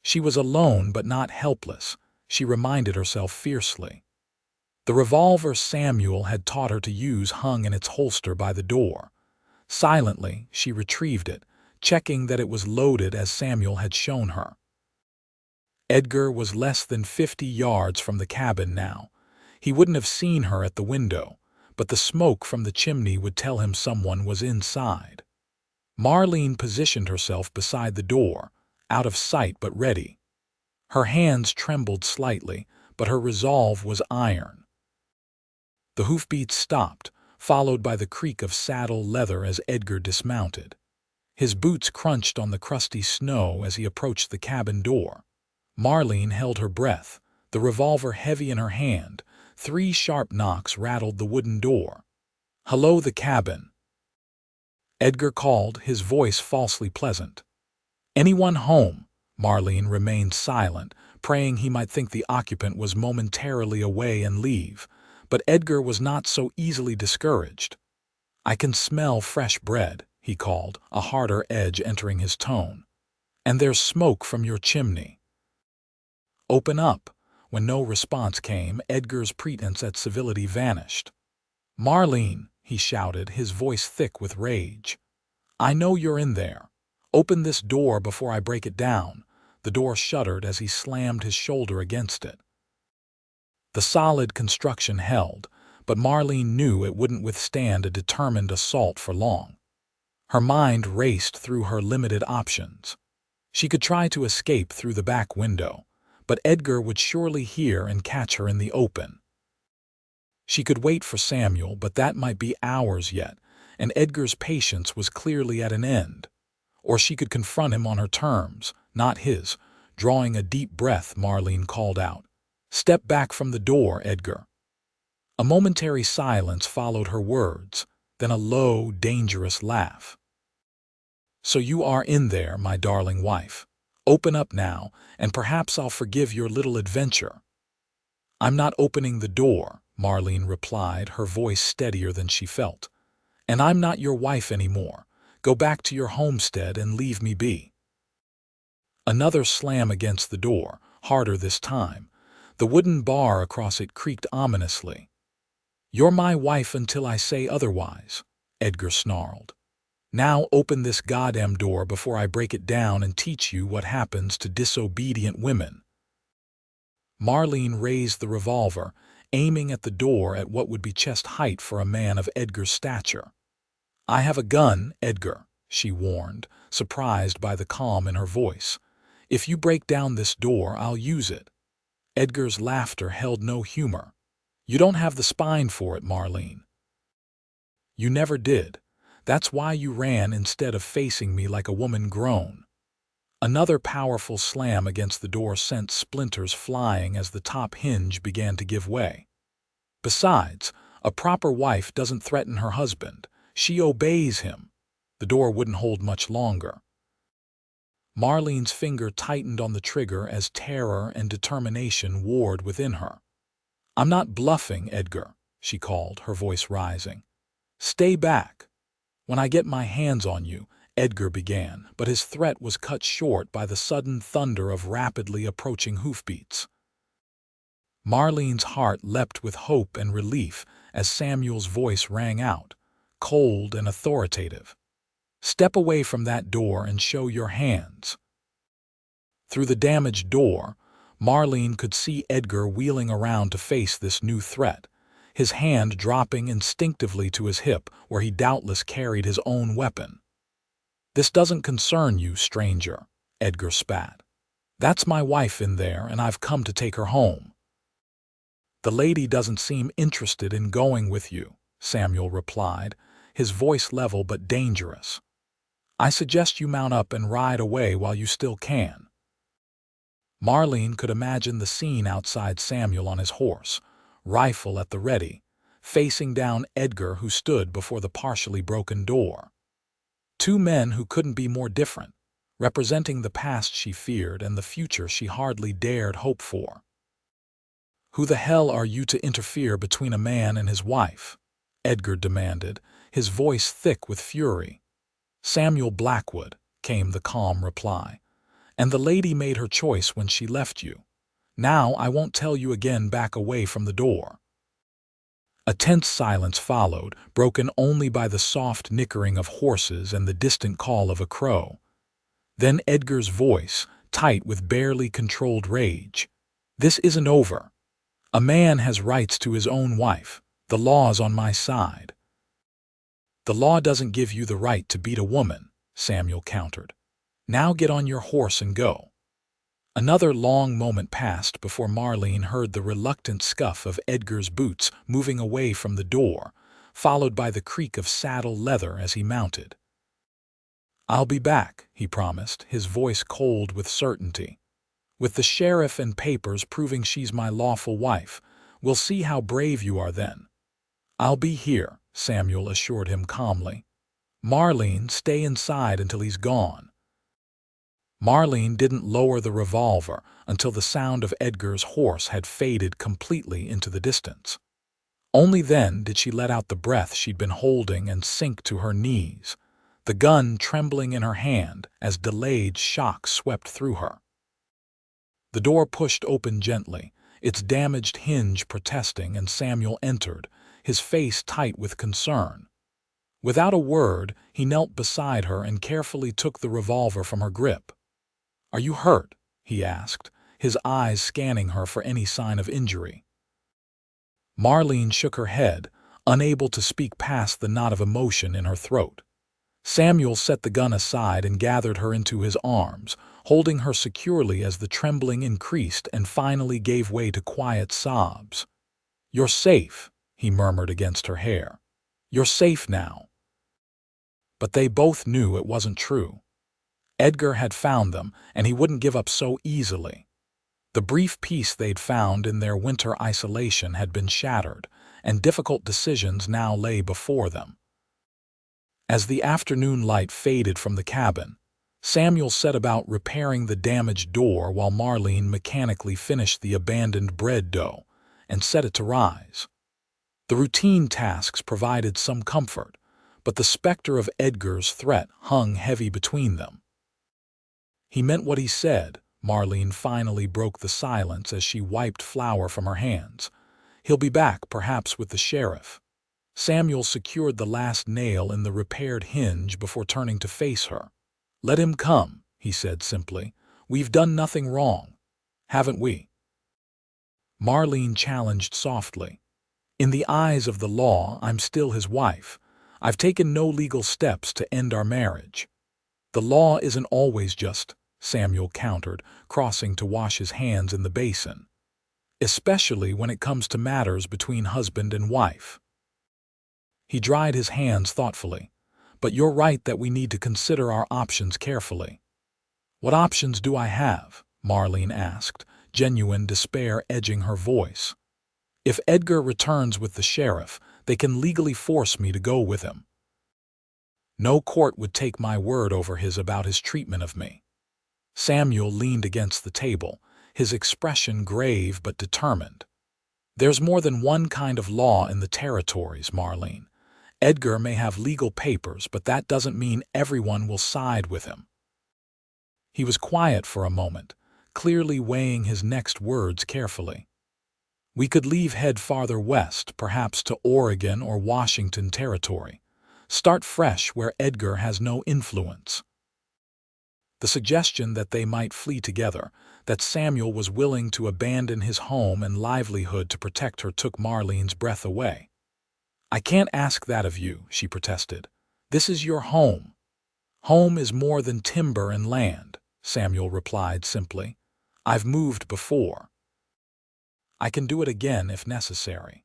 She was alone but not helpless, she reminded herself fiercely. The revolver Samuel had taught her to use hung in its holster by the door. Silently, she retrieved it, checking that it was loaded as Samuel had shown her. Edgar was less than 50 yards from the cabin now. He wouldn't have seen her at the window, but the smoke from the chimney would tell him someone was inside. Marlene positioned herself beside the door, out of sight but ready. Her hands trembled slightly, but her resolve was iron. The hoofbeats stopped, followed by the creak of saddle leather as Edgar dismounted. His boots crunched on the crusty snow as he approached the cabin door. Marlene held her breath, the revolver heavy in her hand. 3 sharp knocks rattled the wooden door. "Hello, the cabin," Edgar called, his voice falsely pleasant. "Anyone home?" Marlene remained silent, praying he might think the occupant was momentarily away and leave, but Edgar was not so easily discouraged. "I can smell fresh bread," he called, a harder edge entering his tone. "And there's smoke from your chimney. Open up." When no response came, Edgar's pretense at civility vanished. "Marlene," he shouted, his voice thick with rage. "I know you're in there. Open this door before I break it down." The door shuddered as he slammed his shoulder against it. The solid construction held, but Marlene knew it wouldn't withstand a determined assault for long. Her mind raced through her limited options. She could try to escape through the back window, but Edgar would surely hear and catch her in the open. She could wait for Samuel, but that might be hours yet, and Edgar's patience was clearly at an end. Or she could confront him on her terms, not his. Drawing a deep breath, Marlene called out, "Step back from the door, Edgar." A momentary silence followed her words, then a low, dangerous laugh. "So you are in there, my darling wife. Open up now, and perhaps I'll forgive your little adventure." "I'm not opening the door," Marlene replied, her voice steadier than she felt. "And I'm not your wife anymore. Go back to your homestead and leave me be." Another slam against the door, harder this time. The wooden bar across it creaked ominously. "You're my wife until I say otherwise," Edgar snarled. "Now open this goddamn door before I break it down and teach you what happens to disobedient women." Marlene raised the revolver, aiming at the door at what would be chest height for a man of Edgar's stature. "I have a gun, Edgar," she warned, surprised by the calm in her voice. "If you break down this door, I'll use it." Edgar's laughter held no humor. "You don't have the spine for it, Marlene. You never did. That's why you ran instead of facing me like a woman grown." Another powerful slam against the door sent splinters flying as the top hinge began to give way. Besides, a proper wife doesn't threaten her husband. She obeys him. The door wouldn't hold much longer. Marlene's finger tightened on the trigger as terror and determination warred within her. "I'm not bluffing, Edgar," she called, her voice rising. "Stay back." "When I get my hands on you," Edgar began, but his threat was cut short by the sudden thunder of rapidly approaching hoofbeats. Marlene's heart leapt with hope and relief as Samuel's voice rang out, cold and authoritative. "Step away from that door and show your hands." Through the damaged door, Marlene could see Edgar wheeling around to face this new threat, his hand dropping instinctively to his hip where he doubtless carried his own weapon. "This doesn't concern you, stranger," Edgar spat. "That's my wife in there, and I've come to take her home." "The lady doesn't seem interested in going with you," Samuel replied, his voice level but dangerous. "I suggest you mount up and ride away while you still can." Marlene could imagine the scene outside Samuel on his horse, rifle at the ready, facing down Edgar who stood before the partially broken door. Two men who couldn't be more different, representing the past she feared and the future she hardly dared hope for. "Who the hell are you to interfere between a man and his wife?" Edgar demanded, his voice thick with fury. "Samuel Blackwood," came the calm reply. "And the lady made her choice when she left you. Now I won't tell you again, back away from the door." A tense silence followed, broken only by the soft nickering of horses and the distant call of a crow. Then Edgar's voice, tight with barely controlled rage. "This isn't over. A man has rights to his own wife. The law's on my side." "The law doesn't give you the right to beat a woman," Samuel countered. "Now get on your horse and go." Another long moment passed before Marlene heard the reluctant scuff of Edgar's boots moving away from the door, followed by the creak of saddle leather as he mounted. "I'll be back," he promised, his voice cold with certainty. "With the sheriff and papers proving she's my lawful wife. We'll see how brave you are then." "I'll be here," Samuel assured him calmly. "Marlene, stay inside until he's gone." Marlene didn't lower the revolver until the sound of Edgar's horse had faded completely into the distance. Only then did she let out the breath she'd been holding and sink to her knees, the gun trembling in her hand as delayed shock swept through her. The door pushed open gently, its damaged hinge protesting, and Samuel entered, his face tight with concern. Without a word, he knelt beside her and carefully took the revolver from her grip. "Are you hurt?" he asked, his eyes scanning her for any sign of injury. Marlene shook her head, unable to speak past the knot of emotion in her throat. Samuel set the gun aside and gathered her into his arms, holding her securely as the trembling increased and finally gave way to quiet sobs. "You're safe," he murmured against her hair. "You're safe now." But they both knew it wasn't true. Edgar had found them, and he wouldn't give up so easily. The brief peace they'd found in their winter isolation had been shattered, and difficult decisions now lay before them. As the afternoon light faded from the cabin, Samuel set about repairing the damaged door while Marlene mechanically finished the abandoned bread dough and set it to rise. The routine tasks provided some comfort, but the specter of Edgar's threat hung heavy between them. "He meant what he said," Marlene finally broke the silence as she wiped flour from her hands. "He'll be back, perhaps with the sheriff." Samuel secured the last nail in the repaired hinge before turning to face her. "Let him come," he said simply. "We've done nothing wrong, haven't we?" Marlene challenged softly. "In the eyes of the law, I'm still his wife. I've taken no legal steps to end our marriage." "The law isn't always just," Samuel countered, crossing to wash his hands in the basin. "Especially when it comes to matters between husband and wife." He dried his hands thoughtfully. "But you're right that we need to consider our options carefully." "What options do I have?" Marlene asked, genuine despair edging her voice. "If Edgar returns with the sheriff, they can legally force me to go with him. No court would take my word over his about his treatment of me." Samuel leaned against the table, his expression grave but determined. "There's more than one kind of law in the territories, Marlene. Edgar may have legal papers, but that doesn't mean everyone will side with him." He was quiet for a moment, clearly weighing his next words carefully. "We could head farther west, perhaps to Oregon or Washington territory. Start fresh where Edgar has no influence." The suggestion that they might flee together, that Samuel was willing to abandon his home and livelihood to protect her, took Marlene's breath away. "I can't ask that of you," she protested. "This is your home." "Home is more than timber and land," Samuel replied simply. "I've moved before. I can do it again if necessary."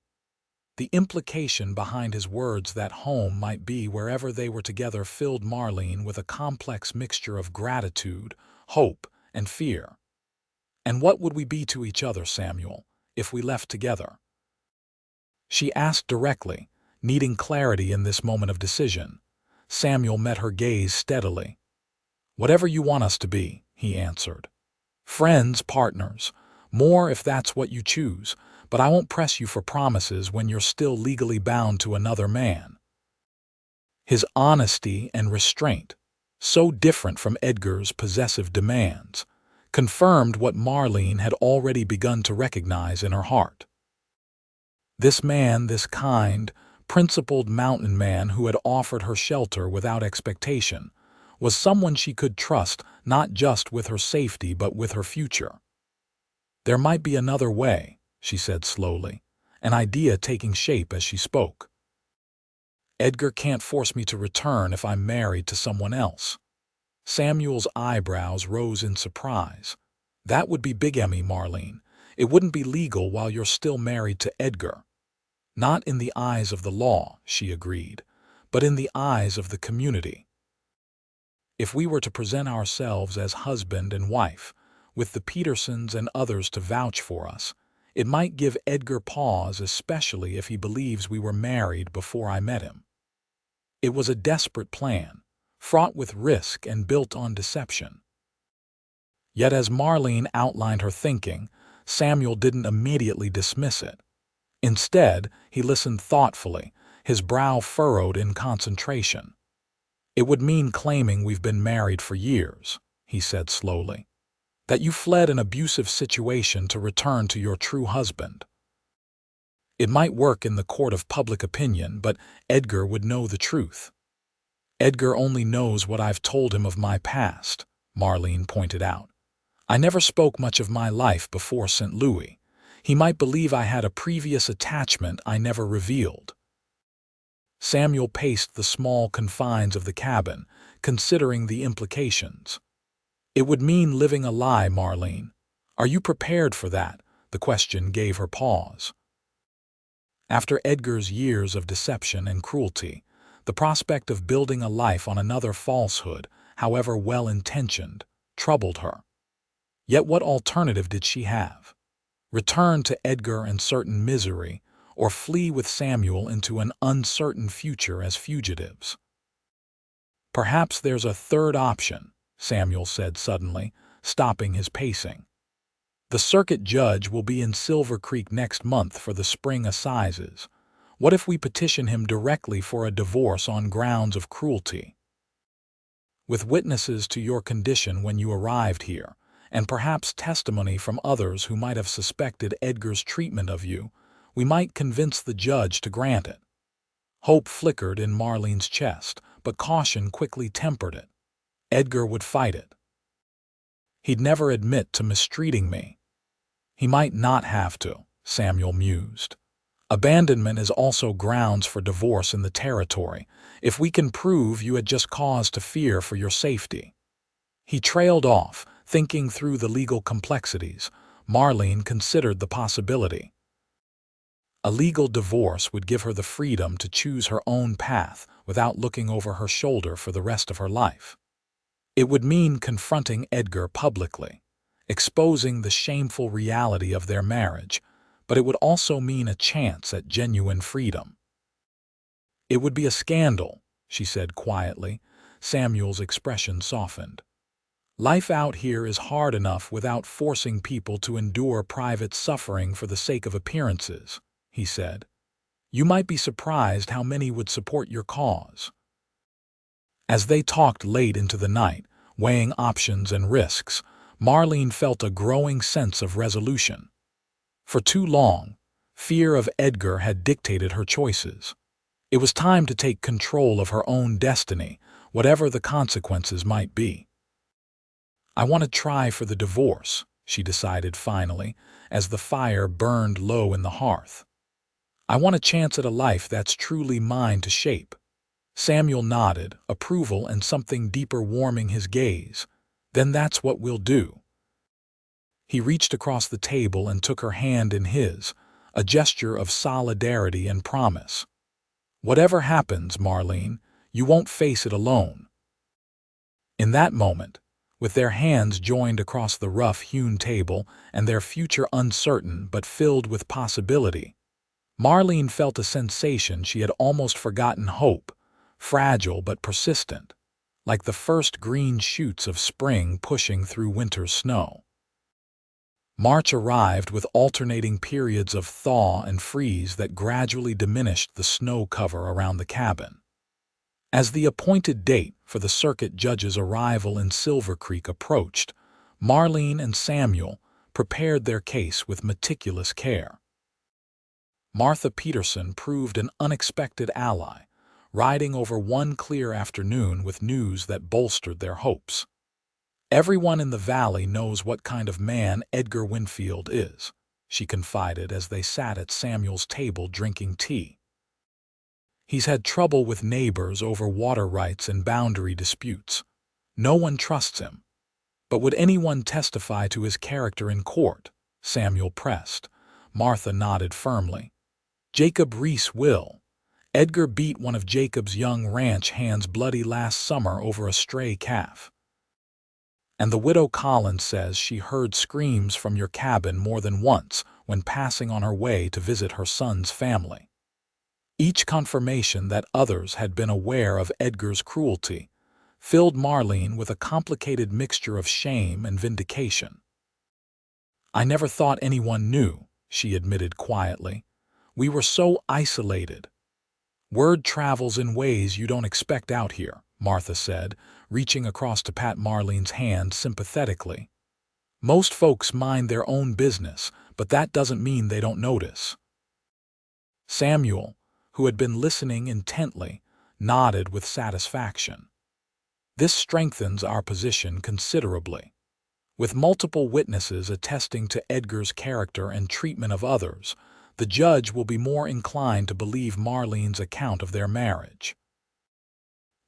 The implication behind his words that home might be wherever they were together filled Marlene with a complex mixture of gratitude, hope, and fear. "And what would we be to each other, Samuel, if we left together?" She asked directly, needing clarity in this moment of decision. Samuel met her gaze steadily. "Whatever you want us to be," he answered. "Friends, partners, more if that's what you choose, but I won't press you for promises when you're still legally bound to another man." His honesty and restraint, so different from Edgar's possessive demands, confirmed what Marlene had already begun to recognize in her heart. This man, this kind, principled mountain man who had offered her shelter without expectation, was someone she could trust not just with her safety but with her future. "There might be another way," she said slowly, an idea taking shape as she spoke. "Edgar can't force me to return if I'm married to someone else." Samuel's eyebrows rose in surprise. "That would be bigamy, Marlene. It wouldn't be legal while you're still married to Edgar." "Not in the eyes of the law," she agreed, "but in the eyes of the community. If we were to present ourselves as husband and wife, with the Petersons and others to vouch for us, it might give Edgar pause, especially if he believes we were married before I met him." It was a desperate plan, fraught with risk and built on deception. Yet as Marlene outlined her thinking, Samuel didn't immediately dismiss it. Instead, he listened thoughtfully, his brow furrowed in concentration. "It would mean claiming we've been married for years," he said slowly. "That you fled an abusive situation to return to your true husband. It might work in the court of public opinion, but Edgar would know the truth." "Edgar only knows what I've told him of my past," Marlene pointed out. "I never spoke much of my life before St. Louis. He might believe I had a previous attachment I never revealed." Samuel paced the small confines of the cabin, considering the implications. "It would mean living a lie, Marlene. Are you prepared for that?" The question gave her pause. After Edgar's years of deception and cruelty, the prospect of building a life on another falsehood, however well-intentioned, troubled her. Yet what alternative did she have? Return to Edgar and certain misery, or flee with Samuel into an uncertain future as fugitives? "Perhaps there's a third option," Samuel said suddenly, stopping his pacing. "The circuit judge will be in Silver Creek next month for the spring assizes. What if we petition him directly for a divorce on grounds of cruelty? With witnesses to your condition when you arrived here, and perhaps testimony from others who might have suspected Edgar's treatment of you, we might convince the judge to grant it." Hope flickered in Marlene's chest, but caution quickly tempered it. Edgar would fight it. "He'd never admit to mistreating me." "He might not have to," Samuel mused. "Abandonment is also grounds for divorce in the territory, if we can prove you had just cause to fear for your safety." He trailed off, thinking through the legal complexities. Marlene considered the possibility. A legal divorce would give her the freedom to choose her own path without looking over her shoulder for the rest of her life. It would mean confronting Edgar publicly, exposing the shameful reality of their marriage, but it would also mean a chance at genuine freedom. "It would be a scandal," she said quietly. Samuel's expression softened. "Life out here is hard enough without forcing people to endure private suffering for the sake of appearances," he said. "You might be surprised how many would support your cause." As they talked late into the night, weighing options and risks, Marlene felt a growing sense of resolution. For too long, fear of Edgar had dictated her choices. It was time to take control of her own destiny, whatever the consequences might be. "I want to try for the divorce," she decided finally, as the fire burned low in the hearth. "I want a chance at a life that's truly mine to shape." Samuel nodded, approval and something deeper warming his gaze. "Then that's what we'll do." He reached across the table and took her hand in his, a gesture of solidarity and promise. "Whatever happens, Marlene, you won't face it alone." In that moment, with their hands joined across the rough-hewn table and their future uncertain but filled with possibility, Marlene felt a sensation she had almost forgotten: hope, fragile but persistent, like the first green shoots of spring pushing through winter's snow. March arrived with alternating periods of thaw and freeze that gradually diminished the snow cover around the cabin. As the appointed date for the circuit judge's arrival in Silver Creek approached, Marlene and Samuel prepared their case with meticulous care. Martha Peterson proved an unexpected ally, riding over one clear afternoon with news that bolstered their hopes. "Everyone in the valley knows what kind of man Edgar Winfield is," she confided as they sat at Samuel's table drinking tea. "He's had trouble with neighbors over water rights and boundary disputes. No one trusts him." "But would anyone testify to his character in court?" Samuel pressed. Martha nodded firmly. "Jacob Reese will. Edgar beat one of Jacob's young ranch hands bloody last summer over a stray calf. And the widow Collins says she heard screams from your cabin more than once when passing on her way to visit her son's family." Each confirmation that others had been aware of Edgar's cruelty filled Marlene with a complicated mixture of shame and vindication. "I never thought anyone knew," she admitted quietly. "We were so isolated." "Word travels in ways you don't expect out here," Martha said, reaching across to pat Marlene's hand sympathetically. "Most folks mind their own business, but that doesn't mean they don't notice." Samuel, who had been listening intently, nodded with satisfaction. "This strengthens our position considerably. With multiple witnesses attesting to Edgar's character and treatment of others, the judge will be more inclined to believe Marlene's account of their marriage."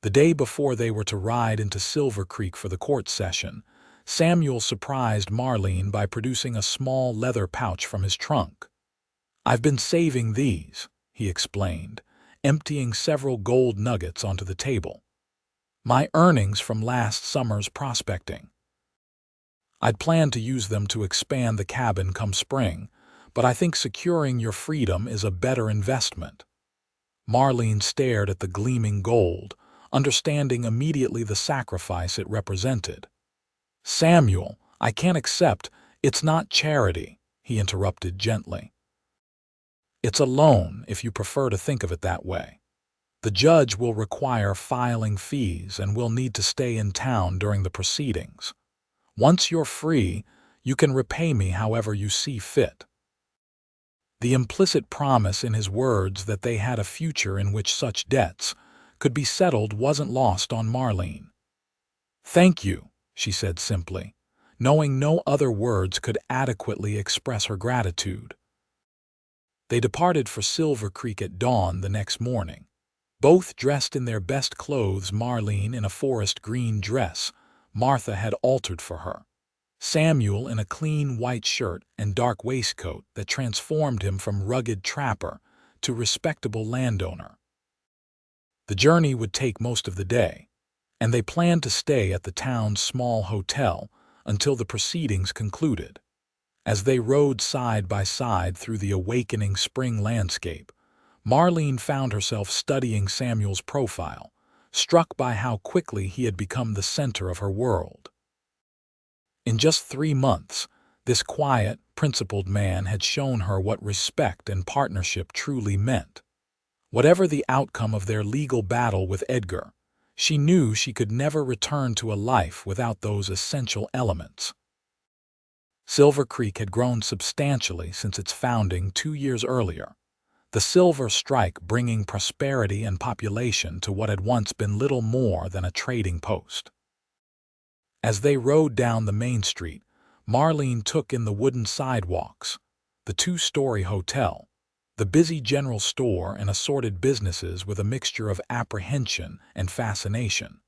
The day before they were to ride into Silver Creek for the court session, Samuel surprised Marlene by producing a small leather pouch from his trunk. "I've been saving these," he explained, emptying several gold nuggets onto the table. "My earnings from last summer's prospecting. I'd planned to use them to expand the cabin come spring, but I think securing your freedom is a better investment." Marlene stared at the gleaming gold, understanding immediately the sacrifice it represented. "Samuel, I can't accept. It's not charity," he interrupted gently. "It's a loan, if you prefer to think of it that way. The judge will require filing fees and will need to stay in town during the proceedings. Once you're free, you can repay me however you see fit." The implicit promise in his words that they had a future in which such debts could be settled wasn't lost on Marlene. "Thank you," she said simply, knowing no other words could adequately express her gratitude. They departed for Silver Creek at dawn the next morning, both dressed in their best clothes, Marlene in a forest green dress Martha had altered for her, Samuel in a clean white shirt and dark waistcoat that transformed him from rugged trapper to respectable landowner. The journey would take most of the day, and they planned to stay at the town's small hotel until the proceedings concluded. As they rode side by side through the awakening spring landscape, Marlene found herself studying Samuel's profile, struck by how quickly he had become the center of her world. In just 3 months, this quiet, principled man had shown her what respect and partnership truly meant. Whatever the outcome of their legal battle with Edgar, she knew she could never return to a life without those essential elements. Silver Creek had grown substantially since its founding 2 years earlier, the silver strike bringing prosperity and population to what had once been little more than a trading post. As they rode down the main street, Marlene took in the wooden sidewalks, the 2-story hotel, the busy general store and assorted businesses with a mixture of apprehension and fascination.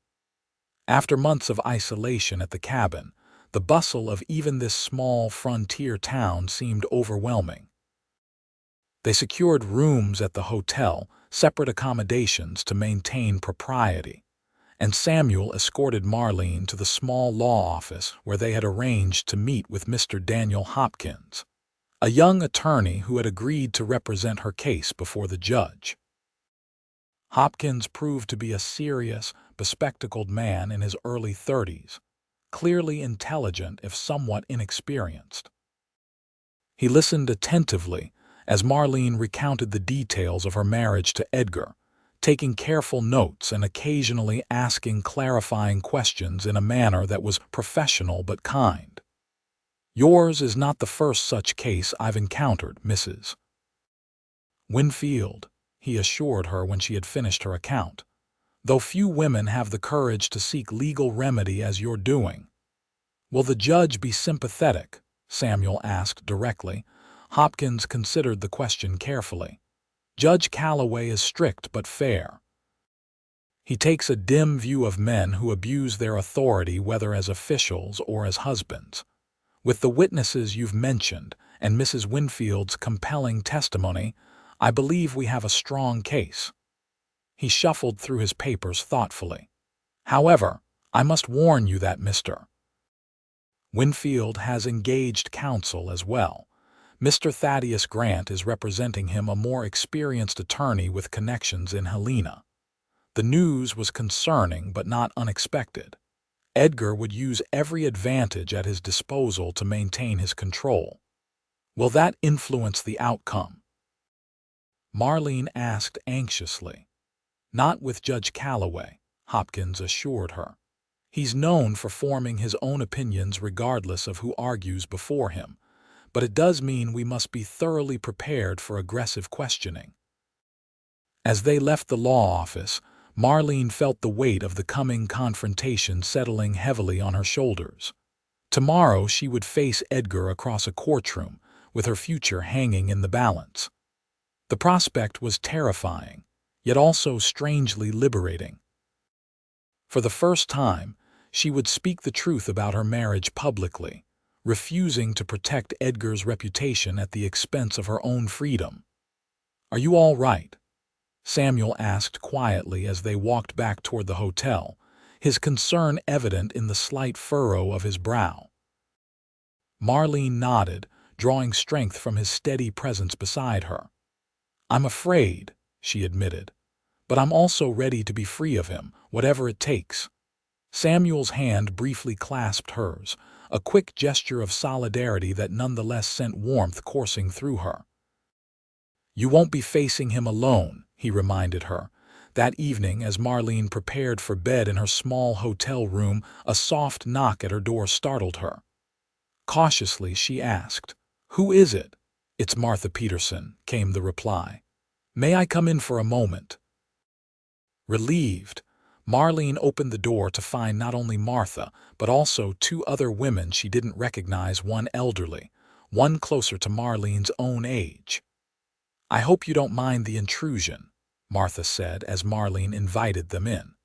After months of isolation at the cabin, the bustle of even this small frontier town seemed overwhelming. They secured rooms at the hotel, separate accommodations to maintain propriety, and Samuel escorted Marlene to the small law office where they had arranged to meet with Mr. Daniel Hopkins, a young attorney who had agreed to represent her case before the judge. Hopkins proved to be a serious, bespectacled man in his early 30s, clearly intelligent if somewhat inexperienced. He listened attentively as Marlene recounted the details of her marriage to Edgar, taking careful notes and occasionally asking clarifying questions in a manner that was professional but kind. "Yours is not the first such case I've encountered, Mrs. Winfield," he assured her when she had finished her account, "though few women have the courage to seek legal remedy as you're doing." "Will the judge be sympathetic?" Samuel asked directly. Hopkins considered the question carefully. "Judge Calloway is strict but fair. He takes a dim view of men who abuse their authority whether as officials or as husbands. With the witnesses you've mentioned and Mrs. Winfield's compelling testimony, I believe we have a strong case." He shuffled through his papers thoughtfully. "However, I must warn you that Mr. Winfield has engaged counsel as well. Mr. Thaddeus Grant is representing him, a more experienced attorney with connections in Helena. The news was concerning but not unexpected. Edgar would use every advantage at his disposal to maintain his control. Will that influence the outcome? Marlene asked anxiously. Not with Judge Calloway, Hopkins assured her. He's known for forming his own opinions regardless of who argues before him, but it does mean we must be thoroughly prepared for aggressive questioning. As they left the law office, Marlene felt the weight of the coming confrontation settling heavily on her shoulders. Tomorrow she would face Edgar across a courtroom, with her future hanging in the balance. The prospect was terrifying, yet also strangely liberating. For the first time, she would speak the truth about her marriage publicly, refusing to protect Edgar's reputation at the expense of her own freedom. "Are you all right?" Samuel asked quietly as they walked back toward the hotel, his concern evident in the slight furrow of his brow. Marlene nodded, drawing strength from his steady presence beside her. "I'm afraid," she admitted, "but I'm also ready to be free of him, whatever it takes." Samuel's hand briefly clasped hers, a quick gesture of solidarity that nonetheless sent warmth coursing through her. "You won't be facing him alone," he reminded her. That evening, as Marlene prepared for bed in her small hotel room, a soft knock at her door startled her. Cautiously, she asked, "Who is it?" "It's Martha Peterson," came the reply. "May I come in for a moment?" Relieved, Marlene opened the door to find not only Martha, but also two other women she didn't recognize, one elderly, one closer to Marlene's own age. "I hope you don't mind the intrusion," Martha said as Marlene invited them in.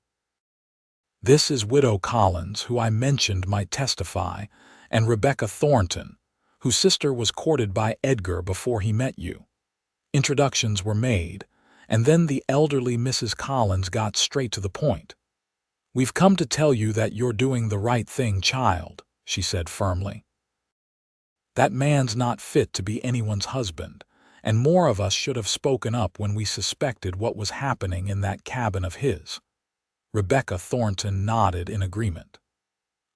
"This is Widow Collins, who I mentioned might testify, and Rebecca Thornton, whose sister was courted by Edgar before he met you." Introductions were made, and then the elderly Mrs. Collins got straight to the point. "We've come to tell you that you're doing the right thing, child," she said firmly. "That man's not fit to be anyone's husband, and more of us should have spoken up when we suspected what was happening in that cabin of his." Rebecca Thornton nodded in agreement.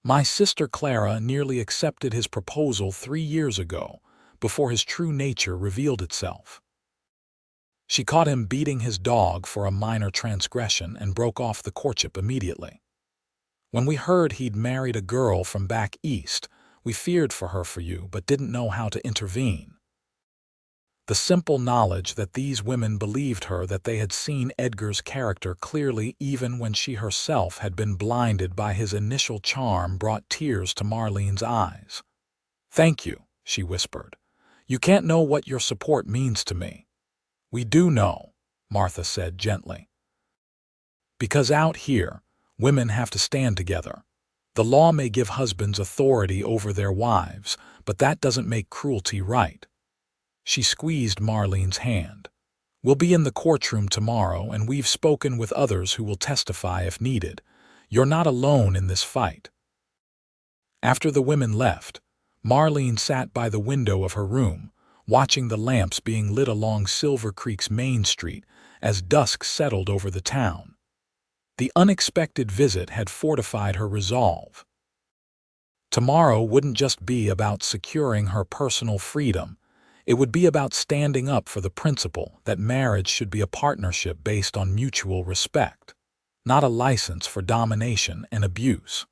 "My sister Clara nearly accepted his proposal 3 years ago, before his true nature revealed itself. She caught him beating his dog for a minor transgression and broke off the courtship immediately. When we heard he'd married a girl from back east, we feared for you, but didn't know how to intervene." The simple knowledge that these women believed her, that they had seen Edgar's character clearly even when she herself had been blinded by his initial charm, brought tears to Marlene's eyes. "Thank you," she whispered. "You can't know what your support means to me." "We do know," Martha said gently. "Because out here, women have to stand together. The law may give husbands authority over their wives, but that doesn't make cruelty right." She squeezed Marlene's hand. "We'll be in the courtroom tomorrow, and we've spoken with others who will testify if needed. You're not alone in this fight." After the women left, Marlene sat by the window of her room, watching the lamps being lit along Silver Creek's main street as dusk settled over the town. The unexpected visit had fortified her resolve. Tomorrow wouldn't just be about securing her personal freedom. It would be about standing up for the principle that marriage should be a partnership based on mutual respect, not a license for domination and abuse.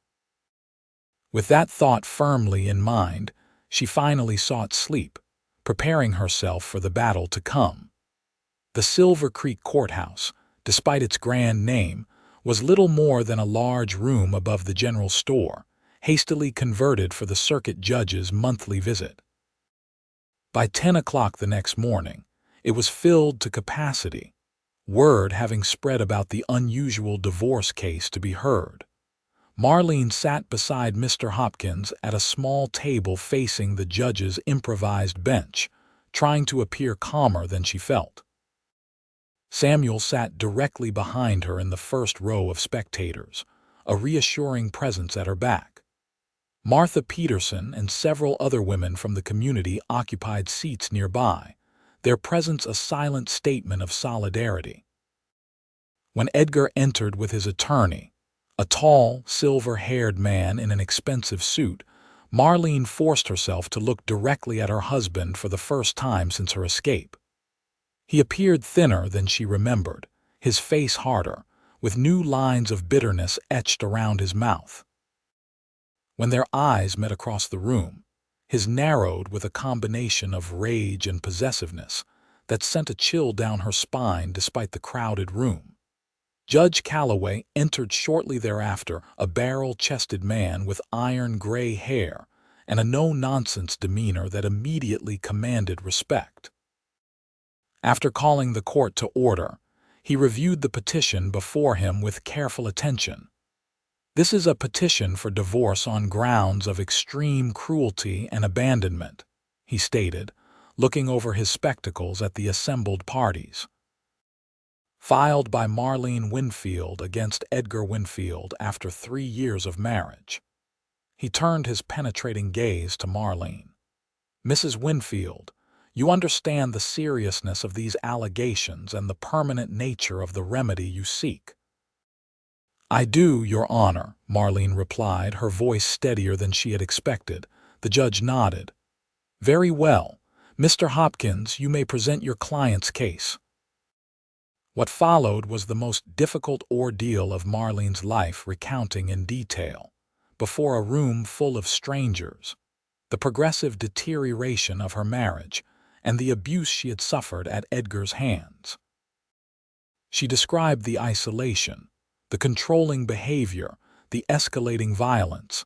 With that thought firmly in mind, she finally sought sleep, preparing herself for the battle to come. The Silver Creek Courthouse, despite its grand name, was little more than a large room above the general store, hastily converted for the circuit judge's monthly visit. By 10 o'clock the next morning, it was filled to capacity, word having spread about the unusual divorce case to be heard. Marlene sat beside Mr. Hopkins at a small table facing the judge's improvised bench, trying to appear calmer than she felt. Samuel sat directly behind her in the first row of spectators, a reassuring presence at her back. Martha Peterson and several other women from the community occupied seats nearby, their presence a silent statement of solidarity. When Edgar entered with his attorney, a tall, silver-haired man in an expensive suit, Marlene forced herself to look directly at her husband for the first time since her escape. He appeared thinner than she remembered, his face harder, with new lines of bitterness etched around his mouth. When their eyes met across the room, his narrowed with a combination of rage and possessiveness that sent a chill down her spine despite the crowded room. Judge Calloway entered shortly thereafter, a barrel-chested man with iron-gray hair and a no-nonsense demeanor that immediately commanded respect. After calling the court to order, he reviewed the petition before him with careful attention. "This is a petition for divorce on grounds of extreme cruelty and abandonment," he stated, looking over his spectacles at the assembled parties. "Filed by Marlene Winfield against Edgar Winfield after 3 years of marriage." He turned his penetrating gaze to Marlene. "Mrs. Winfield, you understand the seriousness of these allegations and the permanent nature of the remedy you seek." "I do, Your Honor," Marlene replied, her voice steadier than she had expected. The judge nodded. "Very well. Mr. Hopkins, you may present your client's case." What followed was the most difficult ordeal of Marlene's life, recounting in detail, before a room full of strangers, the progressive deterioration of her marriage and the abuse she had suffered at Edgar's hands. She described the isolation, the controlling behavior, the escalating violence,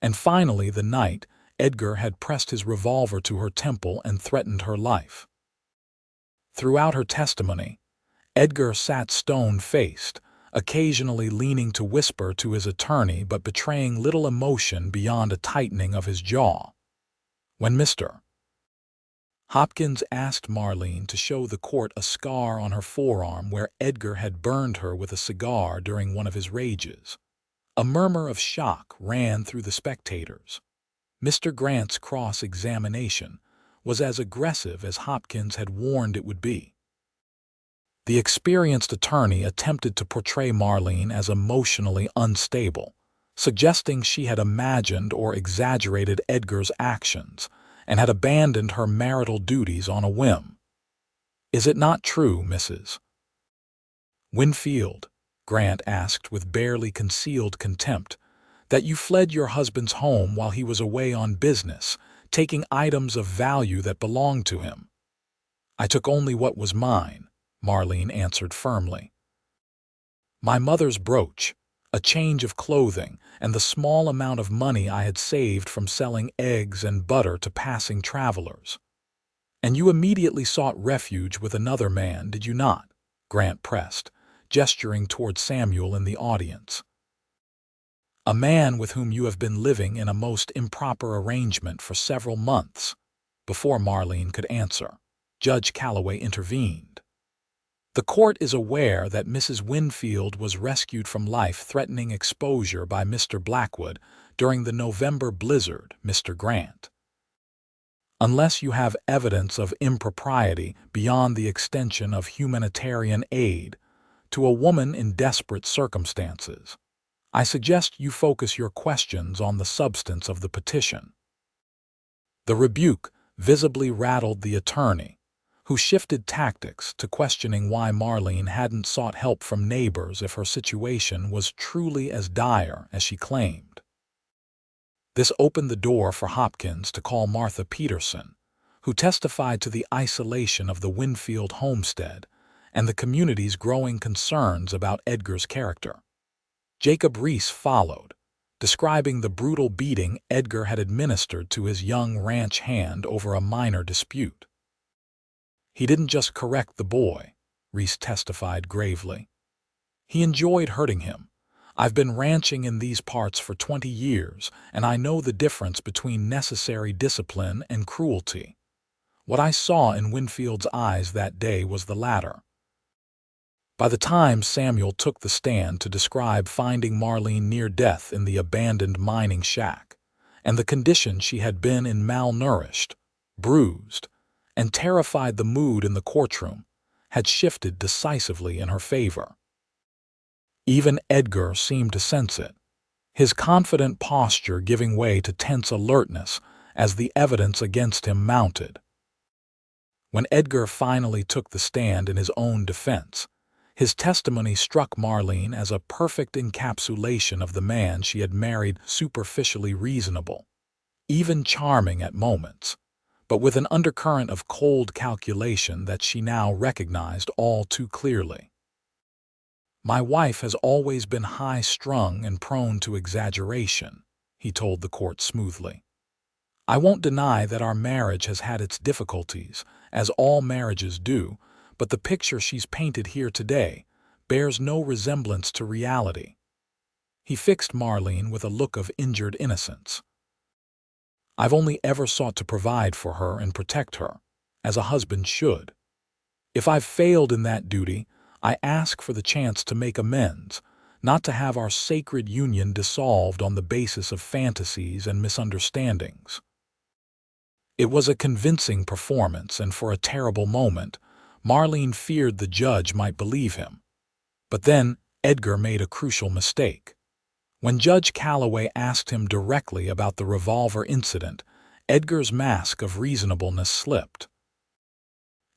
and finally the night Edgar had pressed his revolver to her temple and threatened her life. Throughout her testimony, Edgar sat stone-faced, occasionally leaning to whisper to his attorney but betraying little emotion beyond a tightening of his jaw. When Mr. Hopkins asked Marlene to show the court a scar on her forearm where Edgar had burned her with a cigar during one of his rages, a murmur of shock ran through the spectators. Mr. Grant's cross-examination was as aggressive as Hopkins had warned it would be. The experienced attorney attempted to portray Marlene as emotionally unstable, suggesting she had imagined or exaggerated Edgar's actions and had abandoned her marital duties on a whim. "Is it not true, Mrs. Winfield," Grant asked with barely concealed contempt, "that you fled your husband's home while he was away on business, taking items of value that belonged to him?" "I took only what was mine," Marlene answered firmly. "My mother's brooch, a change of clothing, and the small amount of money I had saved from selling eggs and butter to passing travelers." "And you immediately sought refuge with another man, did you not?" Grant pressed, gesturing toward Samuel in the audience. "A man with whom you have been living in a most improper arrangement for several months." Before Marlene could answer, Judge Calloway intervened. "The court is aware that Mrs. Winfield was rescued from life-threatening exposure by Mr. Blackwood during the November blizzard, Mr. Grant. Unless you have evidence of impropriety beyond the extension of humanitarian aid to a woman in desperate circumstances, I suggest you focus your questions on the substance of the petition." The rebuke visibly rattled the attorney, who shifted tactics to questioning why Marlene hadn't sought help from neighbors if her situation was truly as dire as she claimed. This opened the door for Hopkins to call Martha Peterson, who testified to the isolation of the Winfield homestead and the community's growing concerns about Edgar's character. Jacob Reese followed, describing the brutal beating Edgar had administered to his young ranch hand over a minor dispute. "He didn't just correct the boy," Reese testified gravely. "He enjoyed hurting him. I've been ranching in these parts for 20 years, and I know the difference between necessary discipline and cruelty. What I saw in Winfield's eyes that day was the latter." By the time Samuel took the stand to describe finding Marlene near death in the abandoned mining shack, and the condition she had been in, malnourished, bruised, and terrified, the mood in the courtroom had shifted decisively in her favor. Even Edgar seemed to sense it, his confident posture giving way to tense alertness as the evidence against him mounted. When Edgar finally took the stand in his own defense, his testimony struck Marlene as a perfect encapsulation of the man she had married, superficially reasonable, even charming at moments, but with an undercurrent of cold calculation that she now recognized all too clearly. "My wife has always been high-strung and prone to exaggeration," he told the court smoothly. "I won't deny that our marriage has had its difficulties, as all marriages do, but the picture she's painted here today bears no resemblance to reality." He fixed Marlene with a look of injured innocence. "I've only ever sought to provide for her and protect her, as a husband should. If I've failed in that duty, I ask for the chance to make amends, not to have our sacred union dissolved on the basis of fantasies and misunderstandings." It was a convincing performance, and for a terrible moment, Marlene feared the judge might believe him. But then Edgar made a crucial mistake. When Judge Calloway asked him directly about the revolver incident, Edgar's mask of reasonableness slipped.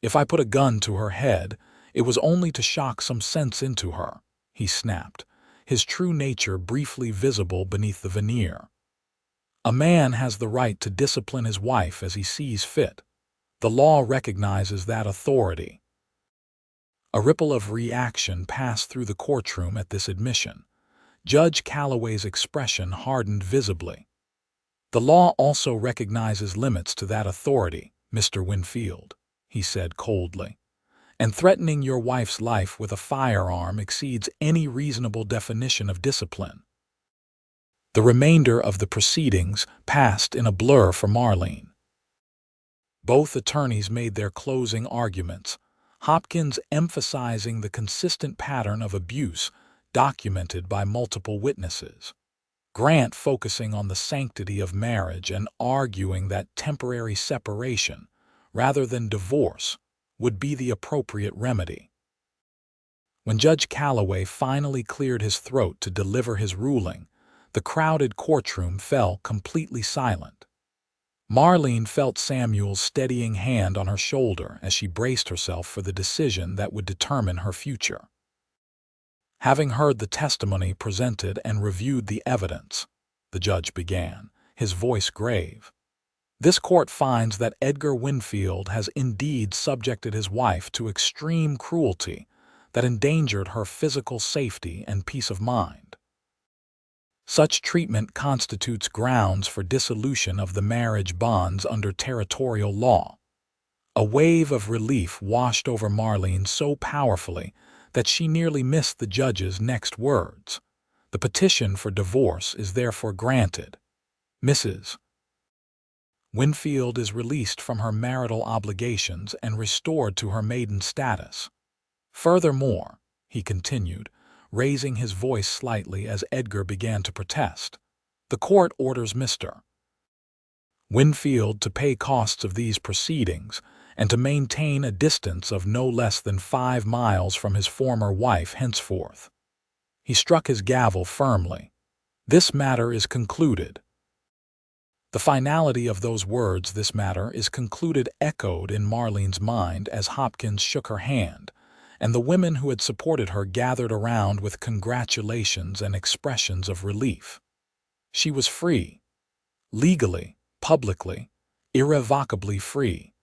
"If I put a gun to her head, it was only to shock some sense into her," he snapped, his true nature briefly visible beneath the veneer. "A man has the right to discipline his wife as he sees fit. The law recognizes that authority." A ripple of reaction passed through the courtroom at this admission. Judge Calloway's expression hardened visibly. "The law also recognizes limits to that authority, Mr. Winfield," he said coldly. "And threatening your wife's life with a firearm exceeds any reasonable definition of discipline." The remainder of the proceedings passed in a blur for Marlene. Both attorneys made their closing arguments, Hopkins emphasizing the consistent pattern of abuse documented by multiple witnesses, Grant focusing on the sanctity of marriage and arguing that temporary separation, rather than divorce, would be the appropriate remedy. When Judge Calloway finally cleared his throat to deliver his ruling, the crowded courtroom fell completely silent. Marlene felt Samuel's steadying hand on her shoulder as she braced herself for the decision that would determine her future. "Having heard the testimony presented and reviewed the evidence," the judge began, his voice grave, "this court finds that Edgar Winfield has indeed subjected his wife to extreme cruelty that endangered her physical safety and peace of mind. Such treatment constitutes grounds for dissolution of the marriage bonds under territorial law." A wave of relief washed over Marlene so powerfully that she nearly missed the judge's next words. "The petition for divorce is therefore granted. Mrs. Winfield is released from her marital obligations and restored to her maiden status. Furthermore," he continued, raising his voice slightly as Edgar began to protest, "the court orders Mr. Winfield to pay costs of these proceedings and to maintain a distance of no less than 5 miles from his former wife henceforth." He struck his gavel firmly. "This matter is concluded." The finality of those words, "this matter is concluded," echoed in Marlene's mind as Hopkins shook her hand, and the women who had supported her gathered around with congratulations and expressions of relief. She was free. Legally, publicly, irrevocably free.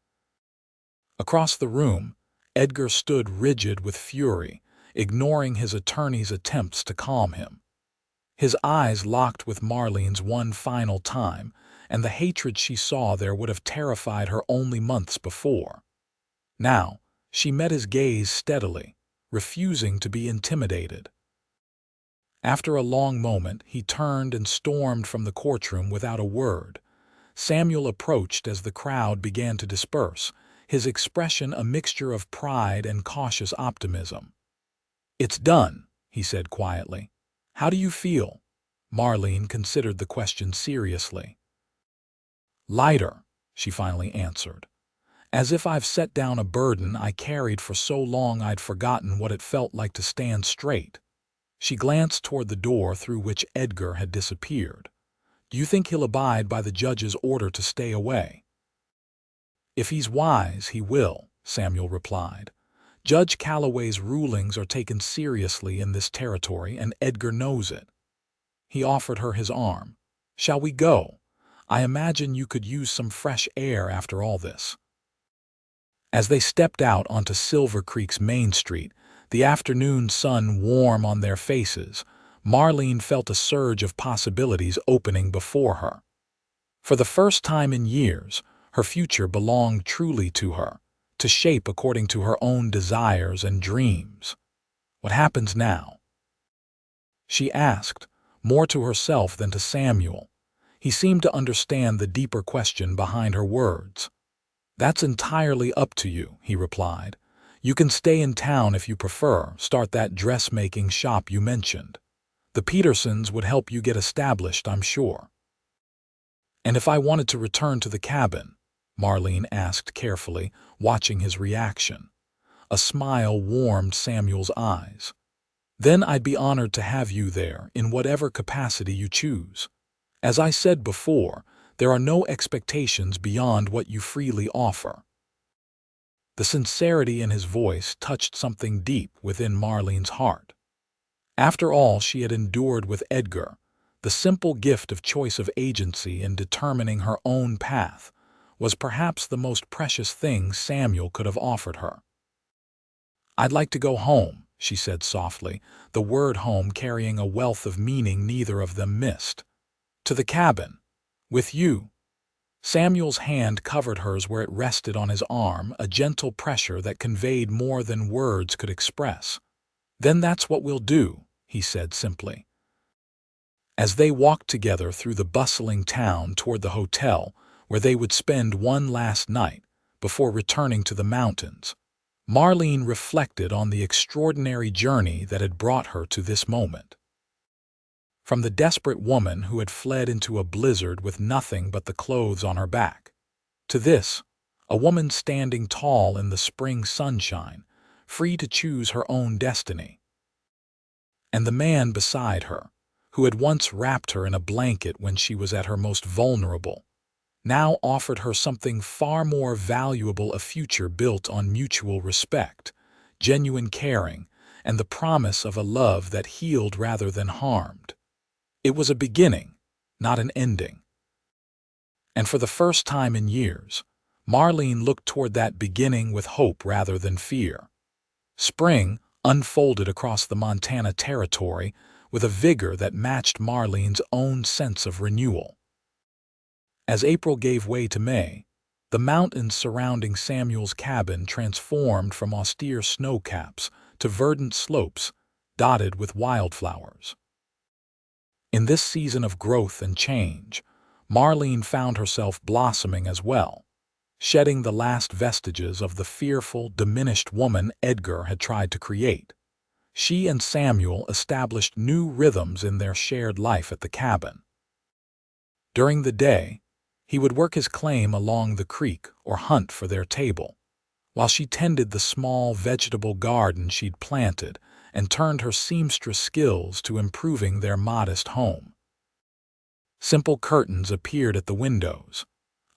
Across the room, Edgar stood rigid with fury, ignoring his attorney's attempts to calm him. His eyes locked with Marlene's one final time, and the hatred she saw there would have terrified her only months before. Now, she met his gaze steadily, refusing to be intimidated. After a long moment, he turned and stormed from the courtroom without a word. Samuel approached as the crowd began to disperse, his expression a mixture of pride and cautious optimism. "It's done," he said quietly. "How do you feel?" Marlene considered the question seriously. "Lighter," she finally answered. "As if I've set down a burden I carried for so long I'd forgotten what it felt like to stand straight." She glanced toward the door through which Edgar had disappeared. "Do you think he'll abide by the judge's order to stay away?" "If he's wise, he will," Samuel replied. "Judge Calloway's rulings are taken seriously in this territory, and Edgar knows it." He offered her his arm. "Shall we go? I imagine you could use some fresh air after all this." As they stepped out onto Silver Creek's Main Street, the afternoon sun warm on their faces, Marlene felt a surge of possibilities opening before her. For the first time in years, her future belonged truly to her, to shape according to her own desires and dreams. "What happens now?" she asked, more to herself than to Samuel. He seemed to understand the deeper question behind her words. "That's entirely up to you," he replied. "You can stay in town if you prefer, start that dressmaking shop you mentioned. The Petersons would help you get established, I'm sure." "And if I wanted to return to the cabin?" Marlene asked carefully, watching his reaction. A smile warmed Samuel's eyes. "Then I'd be honored to have you there, in whatever capacity you choose. As I said before, there are no expectations beyond what you freely offer." The sincerity in his voice touched something deep within Marlene's heart. After all she had endured with Edgar, the simple gift of choice of agency in determining her own path was perhaps the most precious thing Samuel could have offered her. "I'd like to go home," she said softly, the word home carrying a wealth of meaning neither of them missed. "To the cabin. With you." Samuel's hand covered hers where it rested on his arm, a gentle pressure that conveyed more than words could express. "Then that's what we'll do," he said simply. As they walked together through the bustling town toward the hotel where they would spend one last night before returning to the mountains, Marlene reflected on the extraordinary journey that had brought her to this moment. From the desperate woman who had fled into a blizzard with nothing but the clothes on her back, to this, a woman standing tall in the spring sunshine, free to choose her own destiny. And the man beside her, who had once wrapped her in a blanket when she was at her most vulnerable, now offered her something far more valuable, a future built on mutual respect, genuine caring, and the promise of a love that healed rather than harmed. It was a beginning, not an ending. And for the first time in years, Marlene looked toward that beginning with hope rather than fear. Spring unfolded across the Montana territory with a vigor that matched Marlene's own sense of renewal. As April gave way to May, the mountains surrounding Samuel's cabin transformed from austere snowcaps to verdant slopes dotted with wildflowers. In this season of growth and change, Marlene found herself blossoming as well, shedding the last vestiges of the fearful, diminished woman Edgar had tried to create. She and Samuel established new rhythms in their shared life at the cabin. During the day, he would work his claim along the creek or hunt for their table, while she tended the small vegetable garden she'd planted and turned her seamstress skills to improving their modest home. Simple curtains appeared at the windows,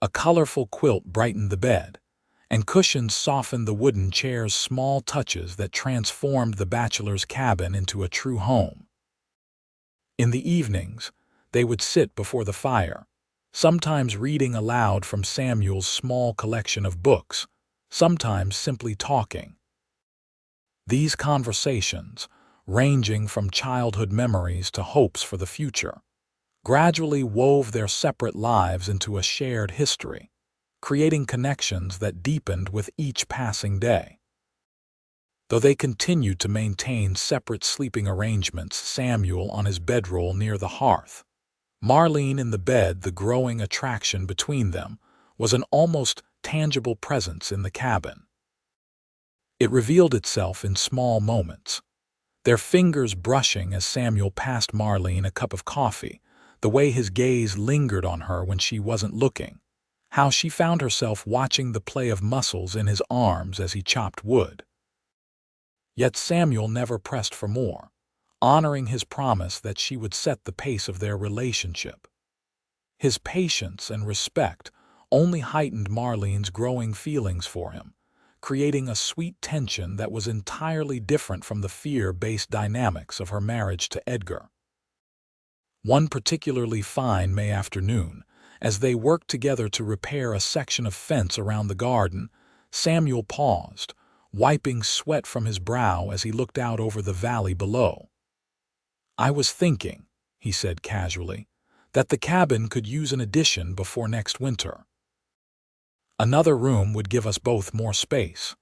a colorful quilt brightened the bed, and cushions softened the wooden chairs, small touches that transformed the bachelor's cabin into a true home. In the evenings, they would sit before the fire, sometimes reading aloud from Samuel's small collection of books, sometimes simply talking. These conversations, ranging from childhood memories to hopes for the future, gradually wove their separate lives into a shared history, creating connections that deepened with each passing day. Though they continued to maintain separate sleeping arrangements, Samuel on his bedroll near the hearth, Marlene in the bed, the growing attraction between them was an almost tangible presence in the cabin. It revealed itself in small moments, their fingers brushing as Samuel passed Marlene a cup of coffee, the way his gaze lingered on her when she wasn't looking, how she found herself watching the play of muscles in his arms as he chopped wood. Yet Samuel never pressed for more, honoring his promise that she would set the pace of their relationship. His patience and respect only heightened Marlene's growing feelings for him, creating a sweet tension that was entirely different from the fear-based dynamics of her marriage to Edgar. One particularly fine May afternoon, as they worked together to repair a section of fence around the garden, Samuel paused, wiping sweat from his brow as he looked out over the valley below. "I was thinking," he said casually, "that the cabin could use an addition before next winter. Another room would give us both more space."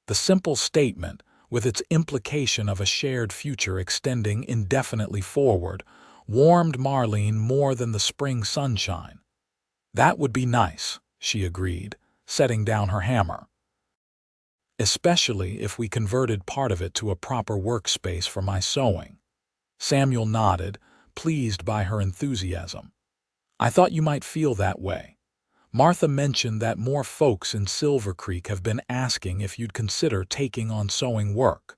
The simple statement, with its implication of a shared future extending indefinitely forward, warmed Marlene more than the spring sunshine. "That would be nice," she agreed, setting down her hammer. "Especially if we converted part of it to a proper workspace for my sewing." Samuel nodded, pleased by her enthusiasm. "I thought you might feel that way. Martha mentioned that more folks in Silver Creek have been asking if you'd consider taking on sewing work.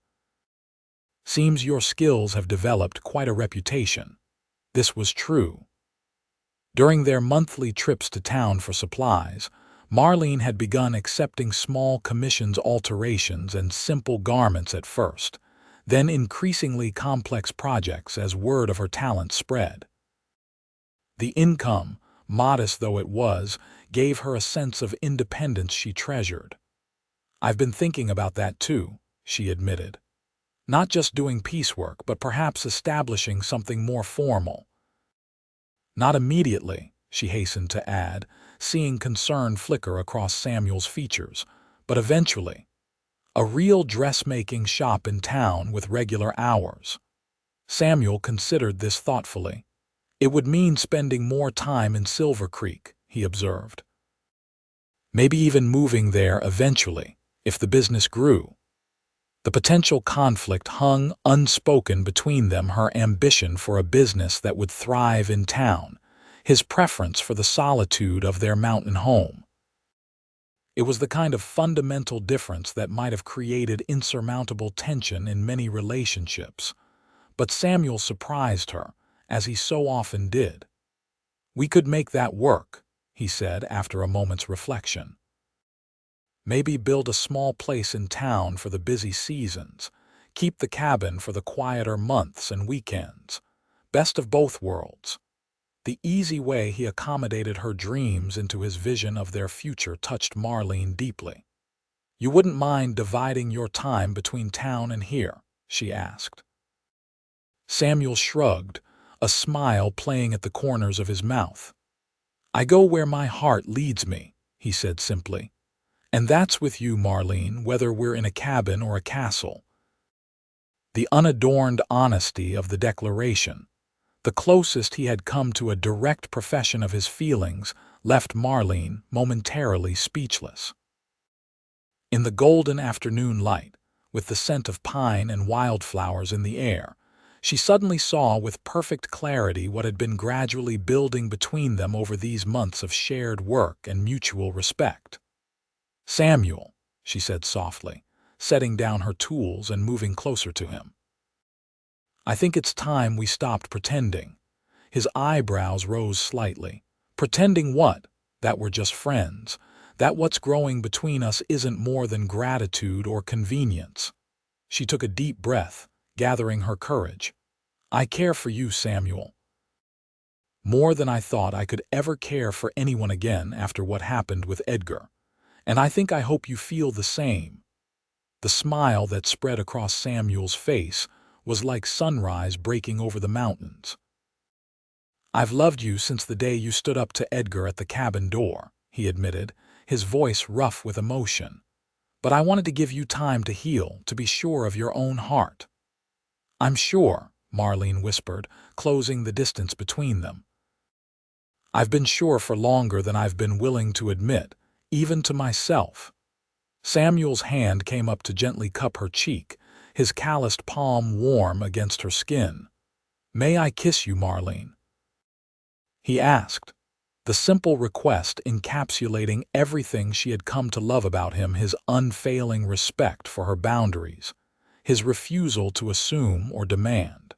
Seems your skills have developed quite a reputation." This was true. During their monthly trips to town for supplies, Marlene had begun accepting small commissions, alterations, and simple garments at first, then increasingly complex projects as word of her talent spread. The income, modest though it was, gave her a sense of independence she treasured. "I've been thinking about that too," she admitted. "Not just doing piecework, but perhaps establishing something more formal." "Not immediately," she hastened to add, seeing concern flicker across Samuel's features, "but eventually. A real dressmaking shop in town with regular hours." Samuel considered this thoughtfully. "It would mean spending more time in Silver Creek," he observed. "Maybe even moving there eventually, if the business grew." The potential conflict hung unspoken between them, her ambition for a business that would thrive in town, his preference for the solitude of their mountain home. It was the kind of fundamental difference that might have created insurmountable tension in many relationships. But Samuel surprised her, as he so often did. "We could make that work," he said after a moment's reflection. "Maybe build a small place in town for the busy seasons, keep the cabin for the quieter months and weekends. Best of both worlds." The easy way he accommodated her dreams into his vision of their future touched Marlene deeply. "You wouldn't mind dividing your time between town and here?" she asked. Samuel shrugged, a smile playing at the corners of his mouth. "I go where my heart leads me," he said simply. "And that's with you, Marlene, whether we're in a cabin or a castle." The unadorned honesty of the declaration, the closest he had come to a direct profession of his feelings, left Marlene momentarily speechless. In the golden afternoon light, with the scent of pine and wildflowers in the air, she suddenly saw with perfect clarity what had been gradually building between them over these months of shared work and mutual respect. "Samuel," she said softly, setting down her tools and moving closer to him. "I think it's time we stopped pretending." His eyebrows rose slightly. "Pretending what? That we're just friends? That what's growing between us isn't more than gratitude or convenience?" She took a deep breath, gathering her courage. "I care for you, Samuel. More than I thought I could ever care for anyone again after what happened with Edgar. And I hope you feel the same." The smile that spread across Samuel's face was like sunrise breaking over the mountains. "I've loved you since the day you stood up to Edgar at the cabin door," he admitted, his voice rough with emotion. "But I wanted to give you time to heal, to be sure of your own heart." "I'm sure," Marlene whispered, closing the distance between them. "I've been sure for longer than I've been willing to admit, even to myself." Samuel's hand came up to gently cup her cheek, his calloused palm warm against her skin. "May I kiss you, Marlene?" he asked, the simple request encapsulating everything she had come to love about him, his unfailing respect for her boundaries, his refusal to assume or demand.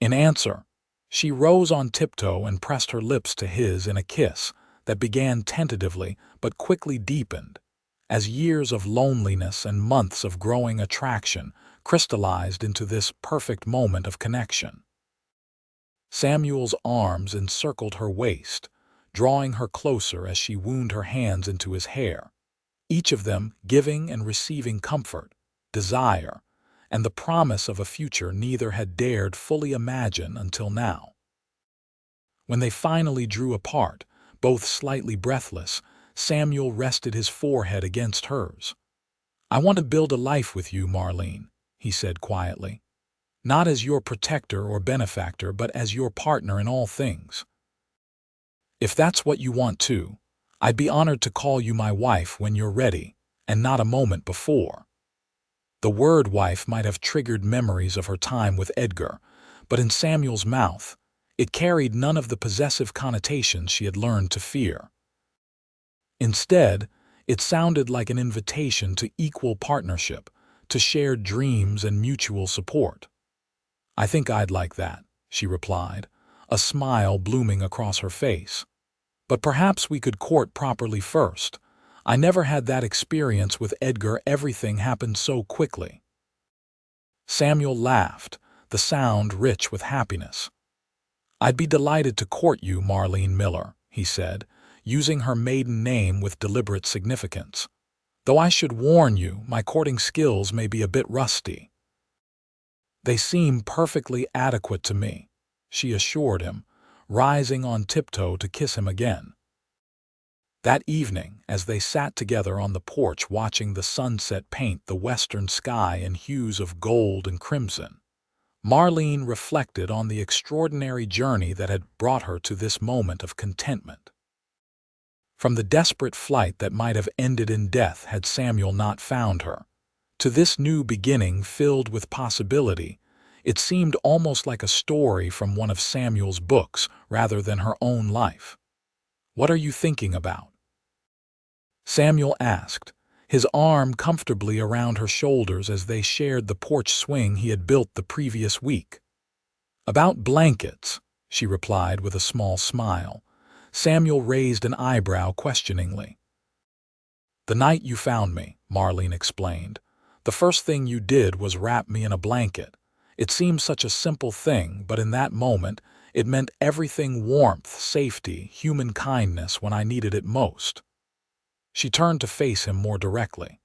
In answer, she rose on tiptoe and pressed her lips to his in a kiss that began tentatively but quickly deepened, as years of loneliness and months of growing attraction crystallized into this perfect moment of connection. Samuel's arms encircled her waist, drawing her closer as she wound her hands into his hair, each of them giving and receiving comfort, desire, and the promise of a future neither had dared fully imagine until now. When they finally drew apart, both slightly breathless, Samuel rested his forehead against hers. "I want to build a life with you, Marlene," he said quietly. "Not as your protector or benefactor, but as your partner in all things. If that's what you want too, I'd be honored to call you my wife when you're ready, and not a moment before." The word wife might have triggered memories of her time with Edgar, but in Samuel's mouth, it carried none of the possessive connotations she had learned to fear. Instead, it sounded like an invitation to equal partnership, to shared dreams and mutual support. "I think I'd like that," she replied, a smile blooming across her face. "But perhaps we could court properly first. I never had that experience with Edgar. Everything happened so quickly." Samuel laughed, the sound rich with happiness. "I'd be delighted to court you, Marlene Miller," he said, using her maiden name with deliberate significance. "Though I should warn you, my courting skills may be a bit rusty." "They seem perfectly adequate to me," she assured him, rising on tiptoe to kiss him again. That evening, as they sat together on the porch watching the sunset paint the western sky in hues of gold and crimson, Marlene reflected on the extraordinary journey that had brought her to this moment of contentment. From the desperate flight that might have ended in death had Samuel not found her, to this new beginning filled with possibility, it seemed almost like a story from one of Samuel's books rather than her own life. "What are you thinking about?" Samuel asked, his arm comfortably around her shoulders as they shared the porch swing he had built the previous week. "About blankets," she replied with a small smile. Samuel raised an eyebrow questioningly. "The night you found me," Marlene explained, "the first thing you did was wrap me in a blanket. It seemed such a simple thing, but in that moment, it meant everything: warmth, safety, human kindness when I needed it most." She turned to face him more directly.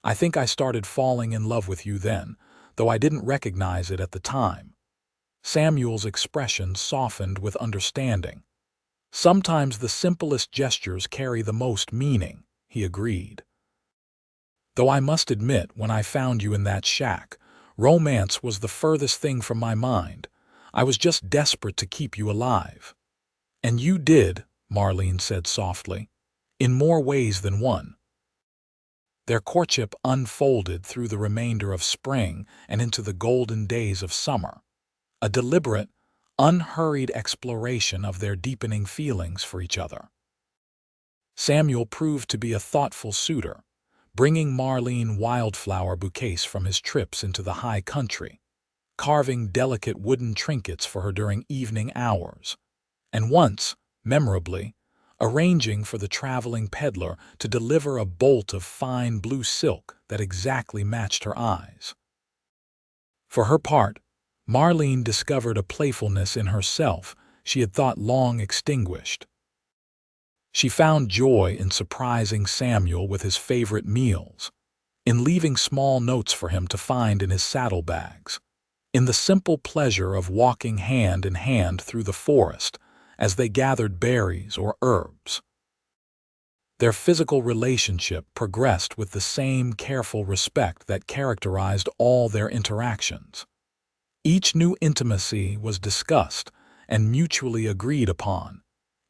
"I think I started falling in love with you then, though I didn't recognize it at the time." Samuel's expression softened with understanding. "Sometimes the simplest gestures carry the most meaning," he agreed. "Though I must admit, when I found you in that shack, romance was the furthest thing from my mind. I was just desperate to keep you alive." "And you did," Marlene said softly, "in more ways than one." Their courtship unfolded through the remainder of spring and into the golden days of summer, a deliberate, unhurried exploration of their deepening feelings for each other. Samuel proved to be a thoughtful suitor, bringing Marlene wildflower bouquets from his trips into the high country, carving delicate wooden trinkets for her during evening hours, and once, memorably, arranging for the traveling peddler to deliver a bolt of fine blue silk that exactly matched her eyes. For her part, Marlene discovered a playfulness in herself she had thought long extinguished. She found joy in surprising Samuel with his favorite meals, in leaving small notes for him to find in his saddlebags, in the simple pleasure of walking hand in hand through the forest as they gathered berries or herbs. Their physical relationship progressed with the same careful respect that characterized all their interactions. Each new intimacy was discussed and mutually agreed upon,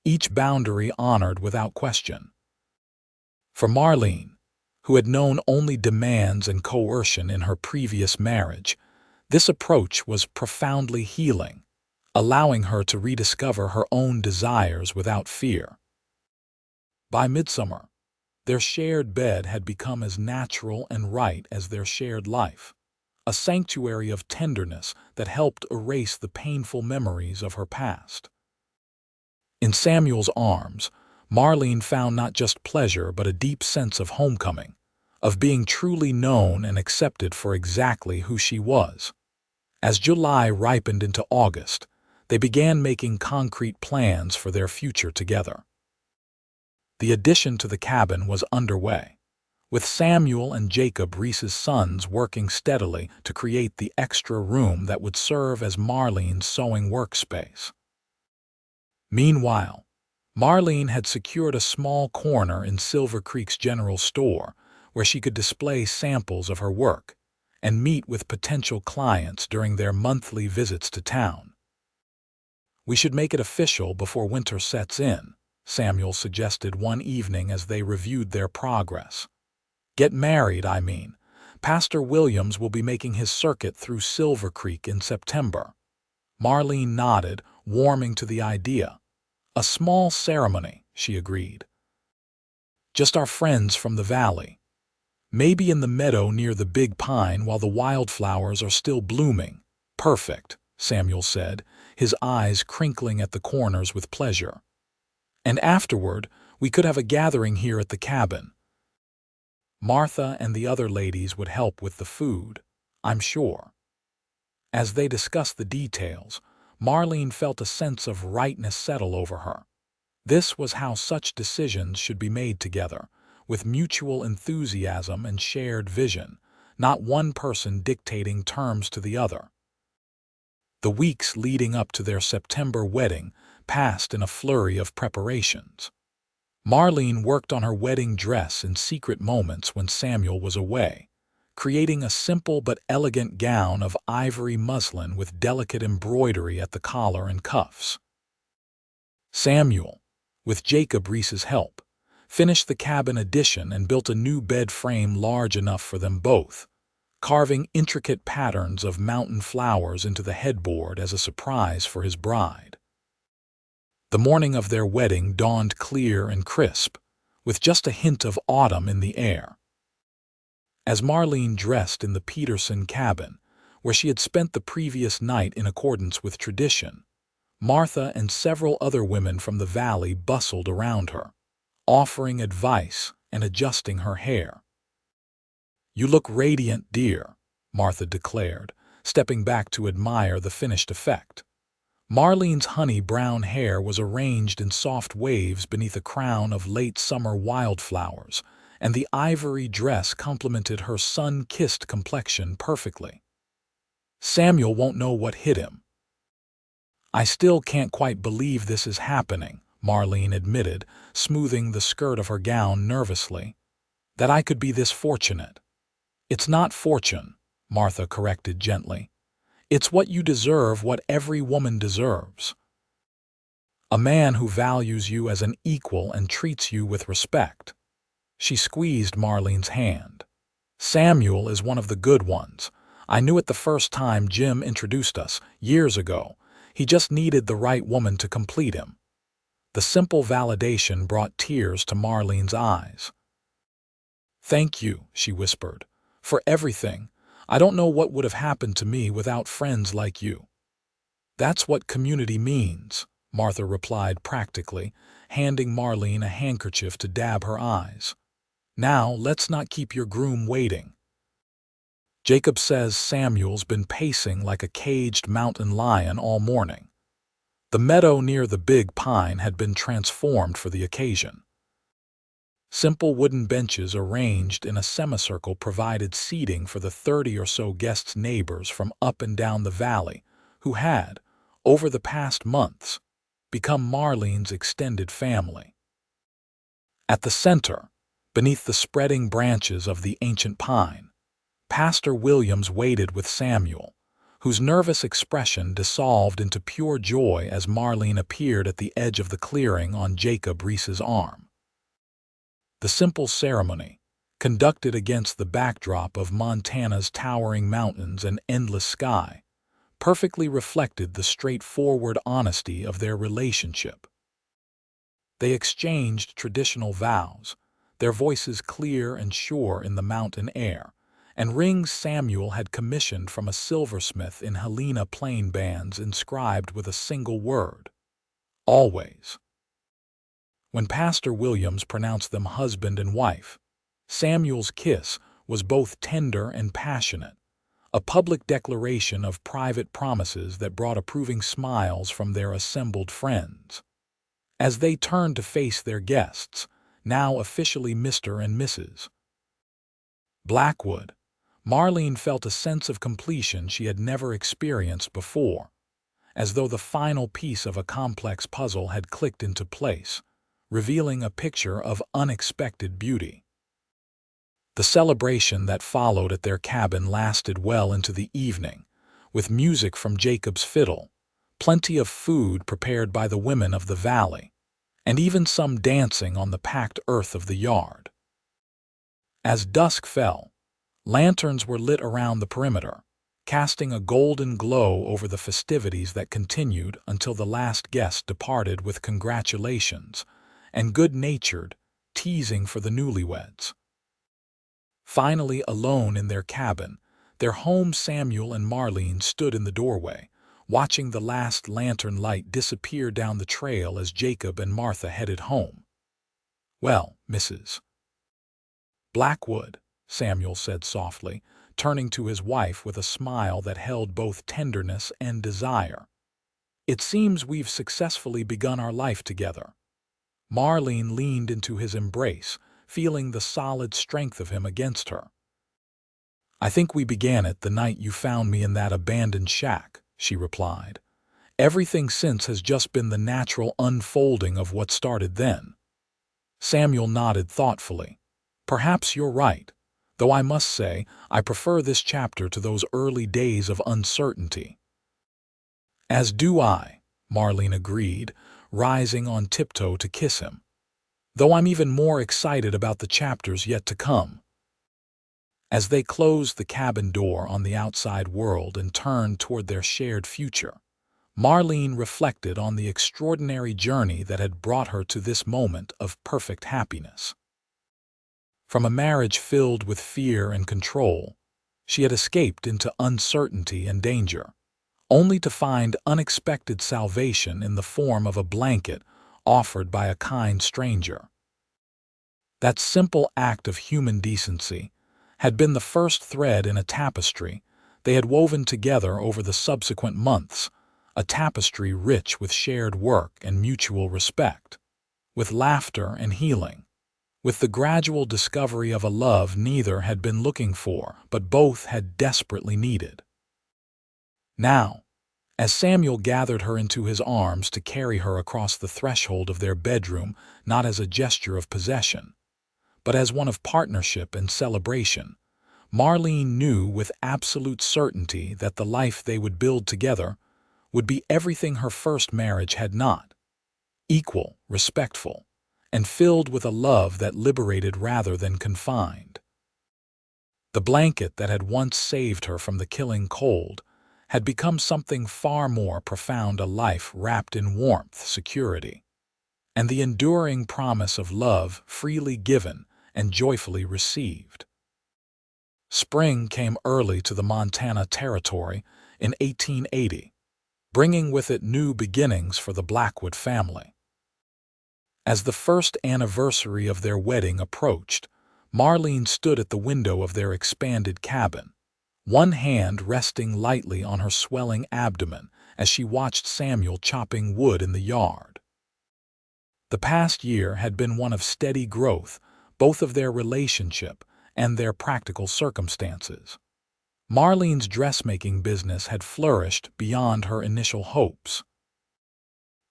each boundary honored without question. For Marlene, who had known only demands and coercion in her previous marriage, this approach was profoundly healing, allowing her to rediscover her own desires without fear. By midsummer, Their shared bed had become as natural and right as their shared life, a sanctuary of tenderness that helped erase the painful memories of her past. In Samuel's arms, Marlene found not just pleasure but a deep sense of homecoming, of being truly known and accepted for exactly who she was. As July ripened into August, they began making concrete plans for their future together. The addition to the cabin was underway, with Samuel and Jacob, Reese's sons, working steadily to create the extra room that would serve as Marlene's sewing workspace. Meanwhile, Marlene had secured a small corner in Silver Creek's general store where she could display samples of her work and meet with potential clients during their monthly visits to town. "We should make it official before winter sets in," Samuel suggested one evening as they reviewed their progress. "Get married, I mean. Pastor Williams will be making his circuit through Silver Creek in September." Marlene nodded, warming to the idea. "A small ceremony," she agreed. "Just our friends from the valley. Maybe in the meadow near the big pine while the wildflowers are still blooming." "Perfect," Samuel said, his eyes crinkling at the corners with pleasure. "And afterward, we could have a gathering here at the cabin. Martha and the other ladies would help with the food, I'm sure." As they discussed the details, Marlene felt a sense of rightness settle over her. This was how such decisions should be made together, with mutual enthusiasm and shared vision, not one person dictating terms to the other. The weeks leading up to their September wedding passed in a flurry of preparations. Marlene worked on her wedding dress in secret moments when Samuel was away, creating a simple but elegant gown of ivory muslin with delicate embroidery at the collar and cuffs. Samuel, with Jacob Reese's help, finished the cabin addition and built a new bed frame large enough for them both, carving intricate patterns of mountain flowers into the headboard as a surprise for his bride. The morning of their wedding dawned clear and crisp, with just a hint of autumn in the air. As Marlene dressed in the Peterson cabin, where she had spent the previous night in accordance with tradition, Martha and several other women from the valley bustled around her, offering advice and adjusting her hair. "You look radiant, dear," Martha declared, stepping back to admire the finished effect. Marlene's honey-brown hair was arranged in soft waves beneath a crown of late-summer wildflowers, and the ivory dress complemented her sun-kissed complexion perfectly. "Samuel won't know what hit him." "I still can't quite believe this is happening," Marlene admitted, smoothing the skirt of her gown nervously. "That I could be this fortunate." "It's not fortune," Martha corrected gently. "It's what you deserve, what every woman deserves. A man who values you as an equal and treats you with respect." She squeezed Marlene's hand. "Samuel is one of the good ones. I knew it the first time Jim introduced us, years ago. He just needed the right woman to complete him." The simple validation brought tears to Marlene's eyes. "Thank you," she whispered, "for everything. I don't know what would have happened to me without friends like you." "That's what community means," Martha replied practically, handing Marlene a handkerchief to dab her eyes. "Now, let's not keep your groom waiting." "Jacob says Samuel's been pacing like a caged mountain lion all morning." The meadow near the big pine had been transformed for the occasion. Simple wooden benches arranged in a semicircle provided seating for the 30 or so guests' neighbors from up and down the valley who had, over the past months, become Marlene's extended family. At the center, beneath the spreading branches of the ancient pine, Pastor Williams waited with Samuel, whose nervous expression dissolved into pure joy as Marlene appeared at the edge of the clearing on Jacob Reese's arm. The simple ceremony, conducted against the backdrop of Montana's towering mountains and endless sky, perfectly reflected the straightforward honesty of their relationship. They exchanged traditional vows, their voices clear and sure in the mountain air, and rings Samuel had commissioned from a silversmith in Helena plain bands inscribed with a single word: always. When Pastor Williams pronounced them husband and wife, Samuel's kiss was both tender and passionate, a public declaration of private promises that brought approving smiles from their assembled friends. As they turned to face their guests, now officially Mr. and Mrs. Blackwood, Marlene felt a sense of completion she had never experienced before, as though the final piece of a complex puzzle had clicked into place, revealing a picture of unexpected beauty. The celebration that followed at their cabin lasted well into the evening, with music from Jacob's fiddle, plenty of food prepared by the women of the valley, and even some dancing on the packed earth of the yard. As dusk fell, lanterns were lit around the perimeter, casting a golden glow over the festivities that continued until the last guest departed with congratulations and good-natured teasing for the newlyweds. Finally alone in their cabin, their home, Samuel and Marlene stood in the doorway, watching the last lantern light disappear down the trail as Jacob and Martha headed home. "Well, Mrs. Blackwood," Samuel said softly, turning to his wife with a smile that held both tenderness and desire, "it seems we've successfully begun our life together." Marlene leaned into his embrace, feeling the solid strength of him against her. "I think we began it the night you found me in that abandoned shack," she replied. "Everything since has just been the natural unfolding of what started then." Samuel nodded thoughtfully. "Perhaps you're right, though I must say I prefer this chapter to those early days of uncertainty." "As do I," Marlene agreed, rising on tiptoe to kiss him, "though I'm even more excited about the chapters yet to come." As they closed the cabin door on the outside world and turned toward their shared future, Marlene reflected on the extraordinary journey that had brought her to this moment of perfect happiness. From a marriage filled with fear and control, she had escaped into uncertainty and danger, only to find unexpected salvation in the form of a blanket offered by a kind stranger. That simple act of human decency had been the first thread in a tapestry they had woven together over the subsequent months, a tapestry rich with shared work and mutual respect, with laughter and healing, with the gradual discovery of a love neither had been looking for but both had desperately needed. Now, as Samuel gathered her into his arms to carry her across the threshold of their bedroom, not as a gesture of possession, but as one of partnership and celebration, Marlene knew with absolute certainty that the life they would build together would be everything her first marriage had not: equal, respectful, and filled with a love that liberated rather than confined. The blanket that had once saved her from the killing cold had become something far more profound, a life wrapped in warmth, security, and the enduring promise of love freely given and joyfully received. Spring came early to the Montana Territory in 1880, bringing with it new beginnings for the Blackwood family. As the first anniversary of their wedding approached, Marlene stood at the window of their expanded cabin, one hand resting lightly on her swelling abdomen as she watched Samuel chopping wood in the yard. The past year had been one of steady growth, both of their relationship and their practical circumstances. Marlene's dressmaking business had flourished beyond her initial hopes.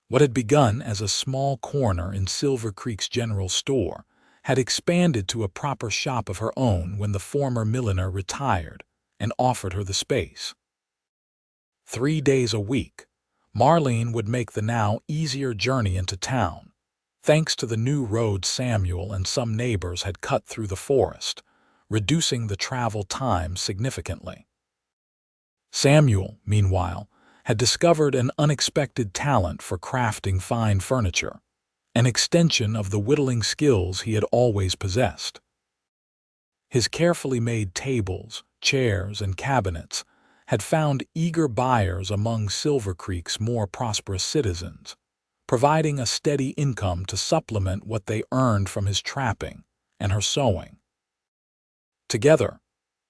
What had begun as a small corner in Silver Creek's general store had expanded to a proper shop of her own when the former milliner retired and offered her the space. 3 days a week, Marlene would make the now easier journey into town, thanks to the new road Samuel and some neighbors had cut through the forest, reducing the travel time significantly. Samuel, meanwhile, had discovered an unexpected talent for crafting fine furniture, an extension of the whittling skills he had always possessed. His carefully made tables, chairs, and cabinets had found eager buyers among Silver Creek's more prosperous citizens, providing a steady income to supplement what they earned from his trapping and her sewing. Together,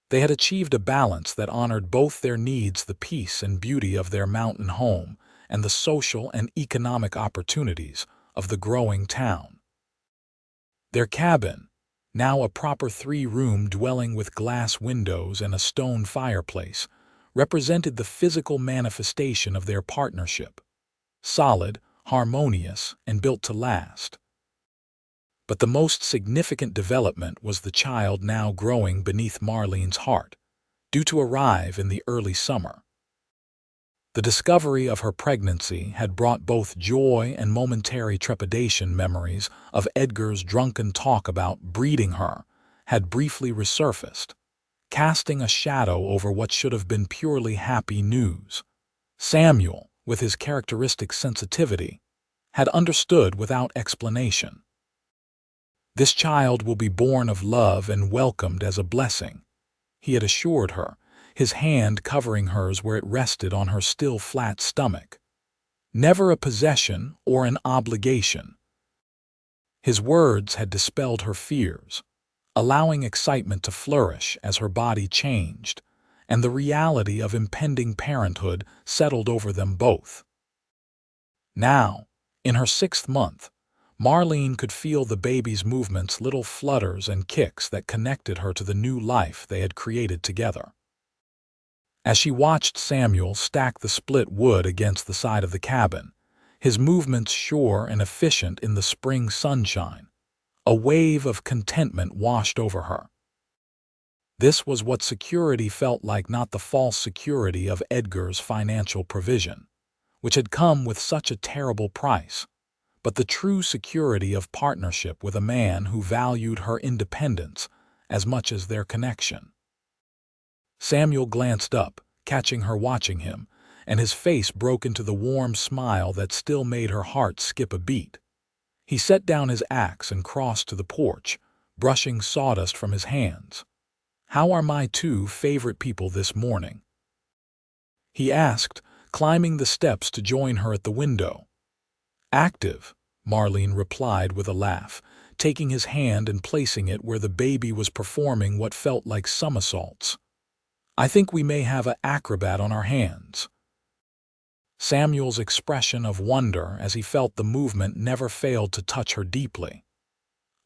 they had achieved a balance that honored both their needs, the peace and beauty of their mountain home, and the social and economic opportunities of the growing town. Their cabin, now a proper 3-room dwelling with glass windows and a stone fireplace, represented the physical manifestation of their partnership, solid, harmonious, and built to last. But the most significant development was the child now growing beneath Marlene's heart, due to arrive in the early summer. The discovery of her pregnancy had brought both joy and momentary trepidation. Memories of Edgar's drunken talk about breeding her had briefly resurfaced, casting a shadow over what should have been purely happy news. Samuel, with his characteristic sensitivity, had understood without explanation. "This child will be born of love and welcomed as a blessing," he had assured her, his hand covering hers where it rested on her still flat stomach. "Never a possession or an obligation." His words had dispelled her fears, allowing excitement to flourish as her body changed, and the reality of impending parenthood settled over them both. Now, in her 6th month, Marlene could feel the baby's movements, little flutters and kicks that connected her to the new life they had created together. As she watched Samuel stack the split wood against the side of the cabin, his movements sure and efficient in the spring sunshine, a wave of contentment washed over her. This was what security felt like, not the false security of Edgar's financial provision, which had come with such a terrible price, but the true security of partnership with a man who valued her independence as much as their connection. Samuel glanced up, catching her watching him, and his face broke into the warm smile that still made her heart skip a beat. He set down his axe and crossed to the porch, brushing sawdust from his hands. "How are my 2 favorite people this morning?" he asked, climbing the steps to join her at the window. "Active," Marlene replied with a laugh, taking his hand and placing it where the baby was performing what felt like somersaults. "I think we may have an acrobat on our hands." Samuel's expression of wonder as he felt the movement never failed to touch her deeply.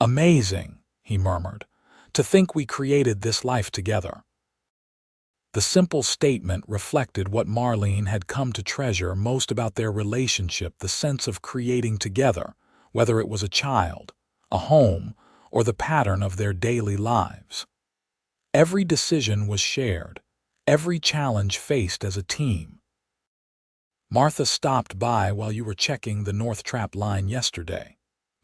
"Amazing," he murmured, "to think we created this life together." The simple statement reflected what Marlene had come to treasure most about their relationship, the sense of creating together, whether it was a child, a home, or the pattern of their daily lives. Every decision was shared, every challenge faced as a team. "Martha stopped by while you were checking the North Trap line yesterday,"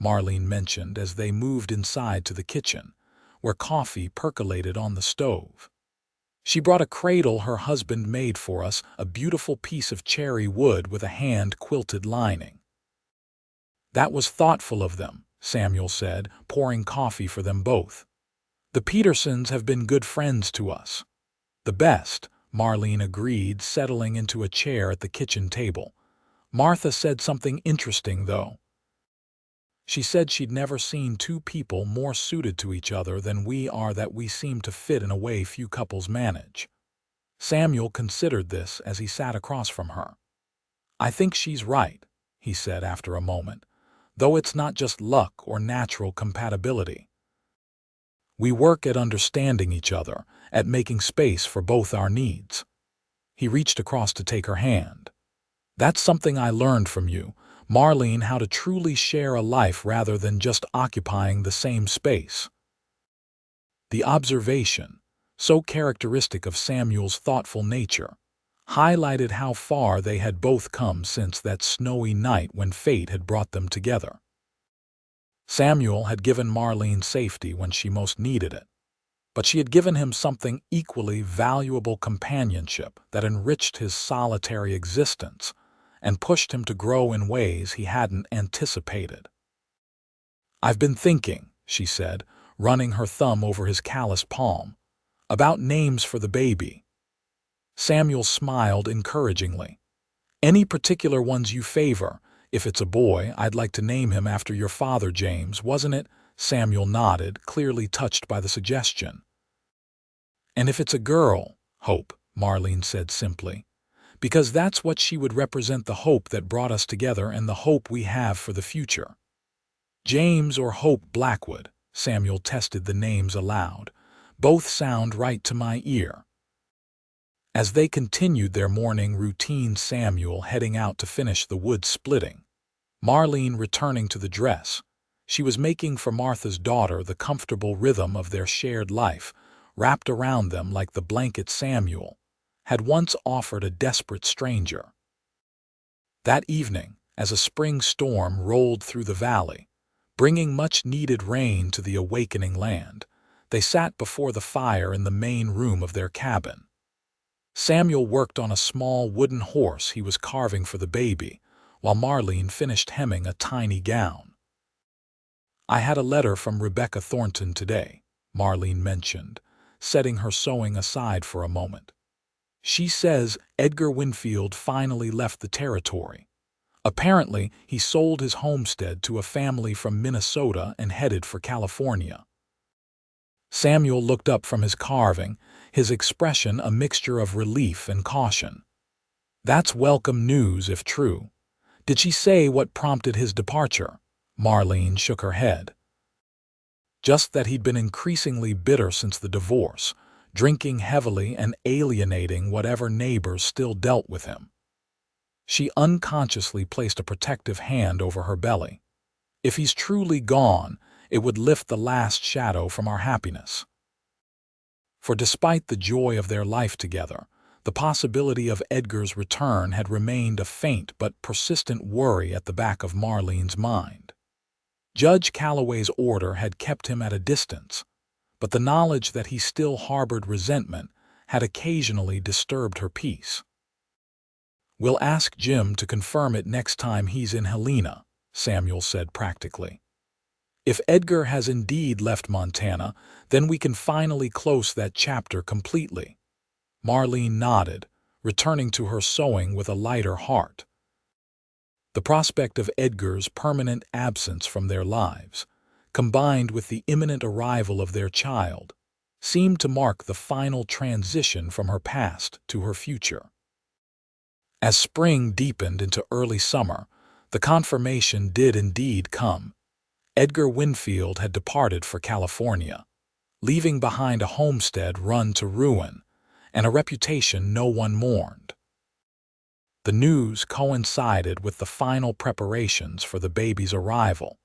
Marlene mentioned as they moved inside to the kitchen, where coffee percolated on the stove. "She brought a cradle her husband made for us, a beautiful piece of cherry wood with a hand-quilted lining." "That was thoughtful of them," Samuel said, pouring coffee for them both. "The Petersons have been good friends to us." "The best," Marlene agreed, settling into a chair at the kitchen table. "Martha said something interesting, though. She said she'd never seen 2 people more suited to each other than we are, that we seem to fit in a way few couples manage." Samuel considered this as he sat across from her. "I think she's right," he said after a moment, "though it's not just luck or natural compatibility. We work at understanding each other, at making space for both our needs." He reached across to take her hand. "That's something I learned from you, Marlene, how to truly share a life rather than just occupying the same space." The observation, so characteristic of Samuel's thoughtful nature, highlighted how far they had both come since that snowy night when fate had brought them together. Samuel had given Marlene safety when she most needed it, but she had given him something equally valuable: companionship that enriched his solitary existence and pushed him to grow in ways he hadn't anticipated. "I've been thinking," she said, running her thumb over his calloused palm, "about names for the baby." Samuel smiled encouragingly. "Any particular ones you favor? If it's a boy, I'd like to name him after your father, James, wasn't it?" Samuel nodded, clearly touched by the suggestion. "And if it's a girl, Hope," Marlene said simply, "because that's what she would represent, the hope that brought us together and the hope we have for the future." "James or Hope Blackwood," Samuel tested the names aloud. "Both sound right to my ear." As they continued their morning routine, Samuel heading out to finish the wood splitting, Marlene returning to the dress. She was making for Martha's daughter the comfortable rhythm of their shared life, wrapped around them like the blanket Samuel had once offered a desperate stranger. That evening, as a spring storm rolled through the valley, bringing much-needed rain to the awakening land, they sat before the fire in the main room of their cabin. Samuel worked on a small wooden horse he was carving for the baby, while Marlene finished hemming a tiny gown. "I had a letter from Rebecca Thornton today," Marlene mentioned, setting her sewing aside for a moment. "She says Edgar Winfield finally left the territory. Apparently, he sold his homestead to a family from Minnesota and headed for California." Samuel looked up from his carving, his expression a mixture of relief and caution. "That's welcome news if true. Did she say what prompted his departure?" Marlene shook her head. "Just that he'd been increasingly bitter since the divorce, drinking heavily and alienating whatever neighbors still dealt with him." She unconsciously placed a protective hand over her belly. "If he's truly gone, it would lift the last shadow from our happiness." For despite the joy of their life together, the possibility of Edgar's return had remained a faint but persistent worry at the back of Marlene's mind. Judge Calloway's order had kept him at a distance, but the knowledge that he still harbored resentment had occasionally disturbed her peace. "We'll ask Jim to confirm it next time he's in Helena," Samuel said practically. "If Edgar has indeed left Montana, then we can finally close that chapter completely." Marlene nodded, returning to her sewing with a lighter heart. The prospect of Edgar's permanent absence from their lives, combined with the imminent arrival of their child, seemed to mark the final transition from her past to her future. As spring deepened into early summer, the confirmation did indeed come. Edgar Winfield had departed for California, leaving behind a homestead run to ruin and a reputation no one mourned. The news coincided with the final preparations for the baby's arrival,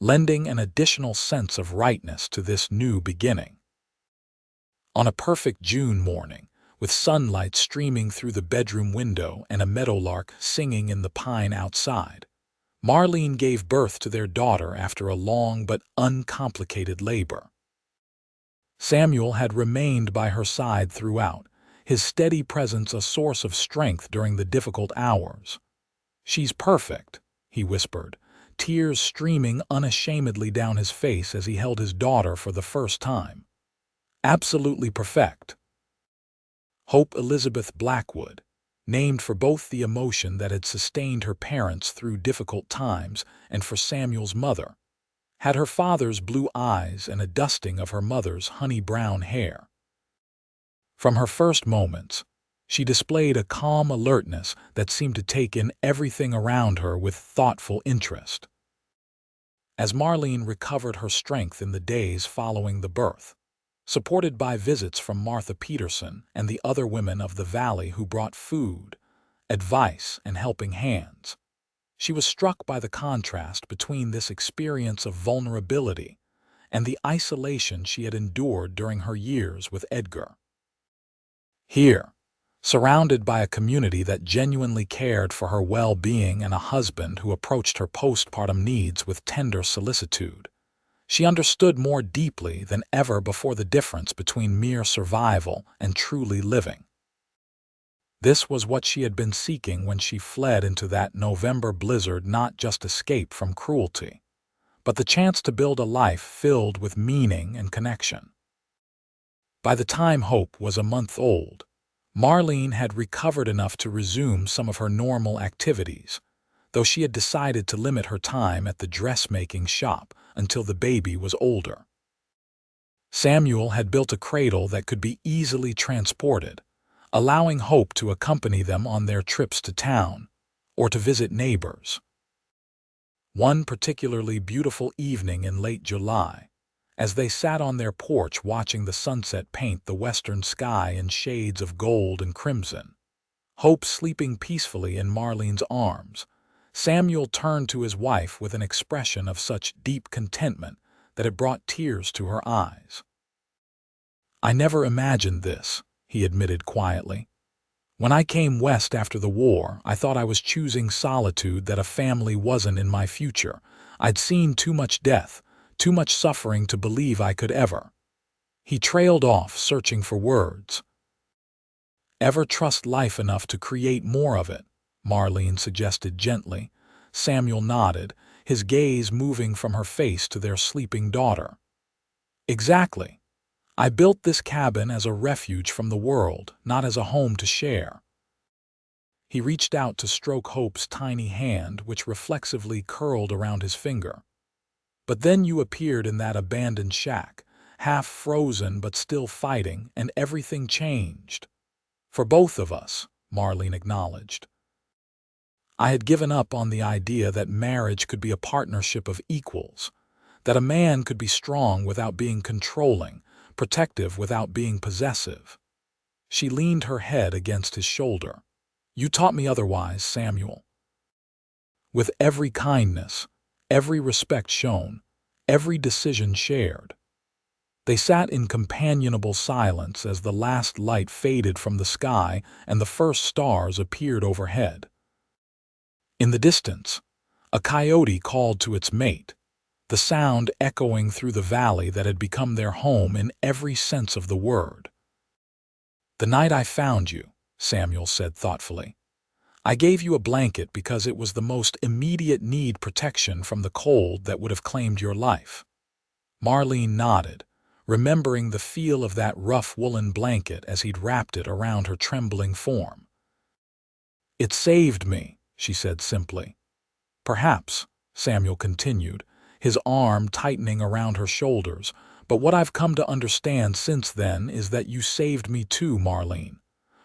lending an additional sense of rightness to this new beginning. On a perfect June morning, with sunlight streaming through the bedroom window and a meadowlark singing in the pine outside, Marlene gave birth to their daughter after a long but uncomplicated labor. Samuel had remained by her side throughout, his steady presence a source of strength during the difficult hours. "She's perfect," he whispered, tears streaming unashamedly down his face as he held his daughter for the first time. "Absolutely perfect." Hope Elizabeth Blackwood, named for both the emotion that had sustained her parents through difficult times and for Samuel's mother, had her father's blue eyes and a dusting of her mother's honey-brown hair. From her first moments, she displayed a calm alertness that seemed to take in everything around her with thoughtful interest. As Marlene recovered her strength in the days following the birth, supported by visits from Martha Peterson and the other women of the valley who brought food, advice, and helping hands, she was struck by the contrast between this experience of vulnerability and the isolation she had endured during her years with Edgar. Here, surrounded by a community that genuinely cared for her well-being and a husband who approached her postpartum needs with tender solicitude, she understood more deeply than ever before the difference between mere survival and truly living. This was what she had been seeking when she fled into that November blizzard, not just escape from cruelty, but the chance to build a life filled with meaning and connection. By the time Hope was a month old, Marlene had recovered enough to resume some of her normal activities, though she had decided to limit her time at the dressmaking shop until the baby was older. Samuel had built a cradle that could be easily transported, allowing Hope to accompany them on their trips to town or to visit neighbors. One particularly beautiful evening in late July, as they sat on their porch watching the sunset paint the western sky in shades of gold and crimson, Hope sleeping peacefully in Marlene's arms, Samuel turned to his wife with an expression of such deep contentment that it brought tears to her eyes. "I never imagined this," he admitted quietly. "When I came west after the war, I thought I was choosing solitude, that a family wasn't in my future. I'd seen too much death, too much suffering to believe I could ever." He trailed off, searching for words. "Ever trust life enough to create more of it?" Marlene suggested gently. Samuel nodded, his gaze moving from her face to their sleeping daughter. "Exactly. I built this cabin as a refuge from the world, not as a home to share." He reached out to stroke Hope's tiny hand, which reflexively curled around his finger. "But then you appeared in that abandoned shack, half frozen but still fighting, and everything changed. For both of us," Marlene acknowledged. "I had given up on the idea that marriage could be a partnership of equals, that a man could be strong without being controlling, protective without being possessive." She leaned her head against his shoulder. "You taught me otherwise, Samuel." With every kindness, every respect shown, every decision shared. They sat in companionable silence as the last light faded from the sky and the first stars appeared overhead. In the distance, a coyote called to its mate, the sound echoing through the valley that had become their home in every sense of the word. "The night I found you," Samuel said thoughtfully, "I gave you a blanket because it was the most immediate need, protection from the cold that would have claimed your life." Marlene nodded, remembering the feel of that rough woolen blanket as he'd wrapped it around her trembling form. "It saved me," she said simply. "Perhaps," Samuel continued, his arm tightening around her shoulders, "but what I've come to understand since then is that you saved me too, Marlene.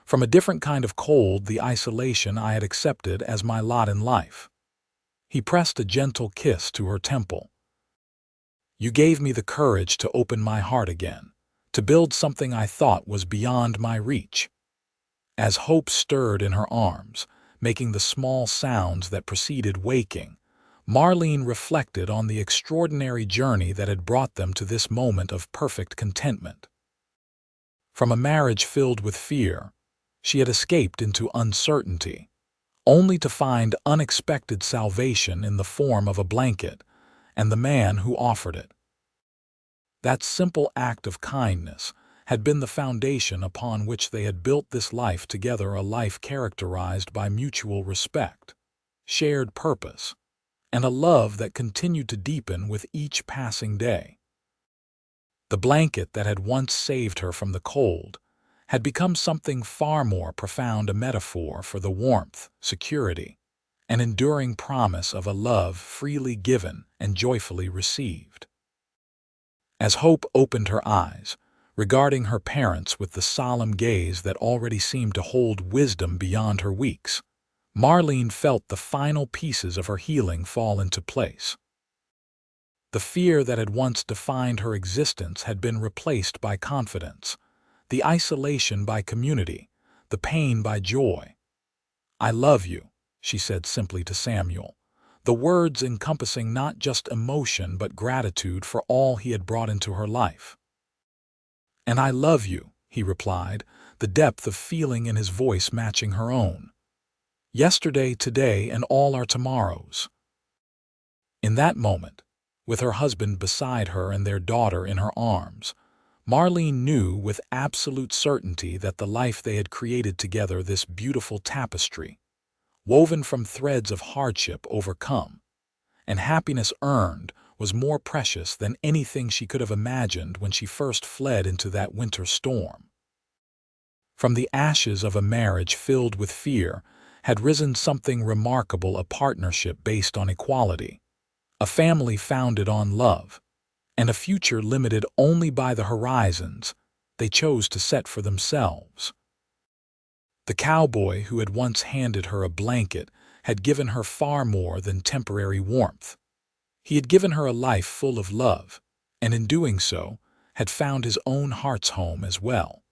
From a different kind of cold, the isolation I had accepted as my lot in life." He pressed a gentle kiss to her temple. "You gave me the courage to open my heart again, to build something I thought was beyond my reach." As Hope stirred in her arms, making the small sounds that preceded waking, Marlene reflected on the extraordinary journey that had brought them to this moment of perfect contentment. From a marriage filled with fear, she had escaped into uncertainty, only to find unexpected salvation in the form of a blanket and the man who offered it. That simple act of kindness had been the foundation upon which they had built this life together, a life characterized by mutual respect, shared purpose, and a love that continued to deepen with each passing day. The blanket that had once saved her from the cold had become something far more profound, a metaphor for the warmth, security, and enduring promise of a love freely given and joyfully received. As Hope opened her eyes, regarding her parents with the solemn gaze that already seemed to hold wisdom beyond her weeks, Marlene felt the final pieces of her healing fall into place. The fear that had once defined her existence had been replaced by confidence, the isolation by community, the pain by joy. "I love you," she said simply to Samuel, the words encompassing not just emotion but gratitude for all he had brought into her life. "And I love you," he replied, the depth of feeling in his voice matching her own. "Yesterday, today, and all our tomorrows." In that moment, with her husband beside her and their daughter in her arms, Marlene knew with absolute certainty that the life they had created together, this beautiful tapestry, woven from threads of hardship overcome and happiness earned, was more precious than anything she could have imagined when she first fled into that winter storm. From the ashes of a marriage filled with fear had risen something remarkable, a partnership based on equality, a family founded on love, and a future limited only by the horizons they chose to set for themselves. The cowboy who had once handed her a blanket had given her far more than temporary warmth. He had given her a life full of love, and in doing so, had found his own heart's home as well.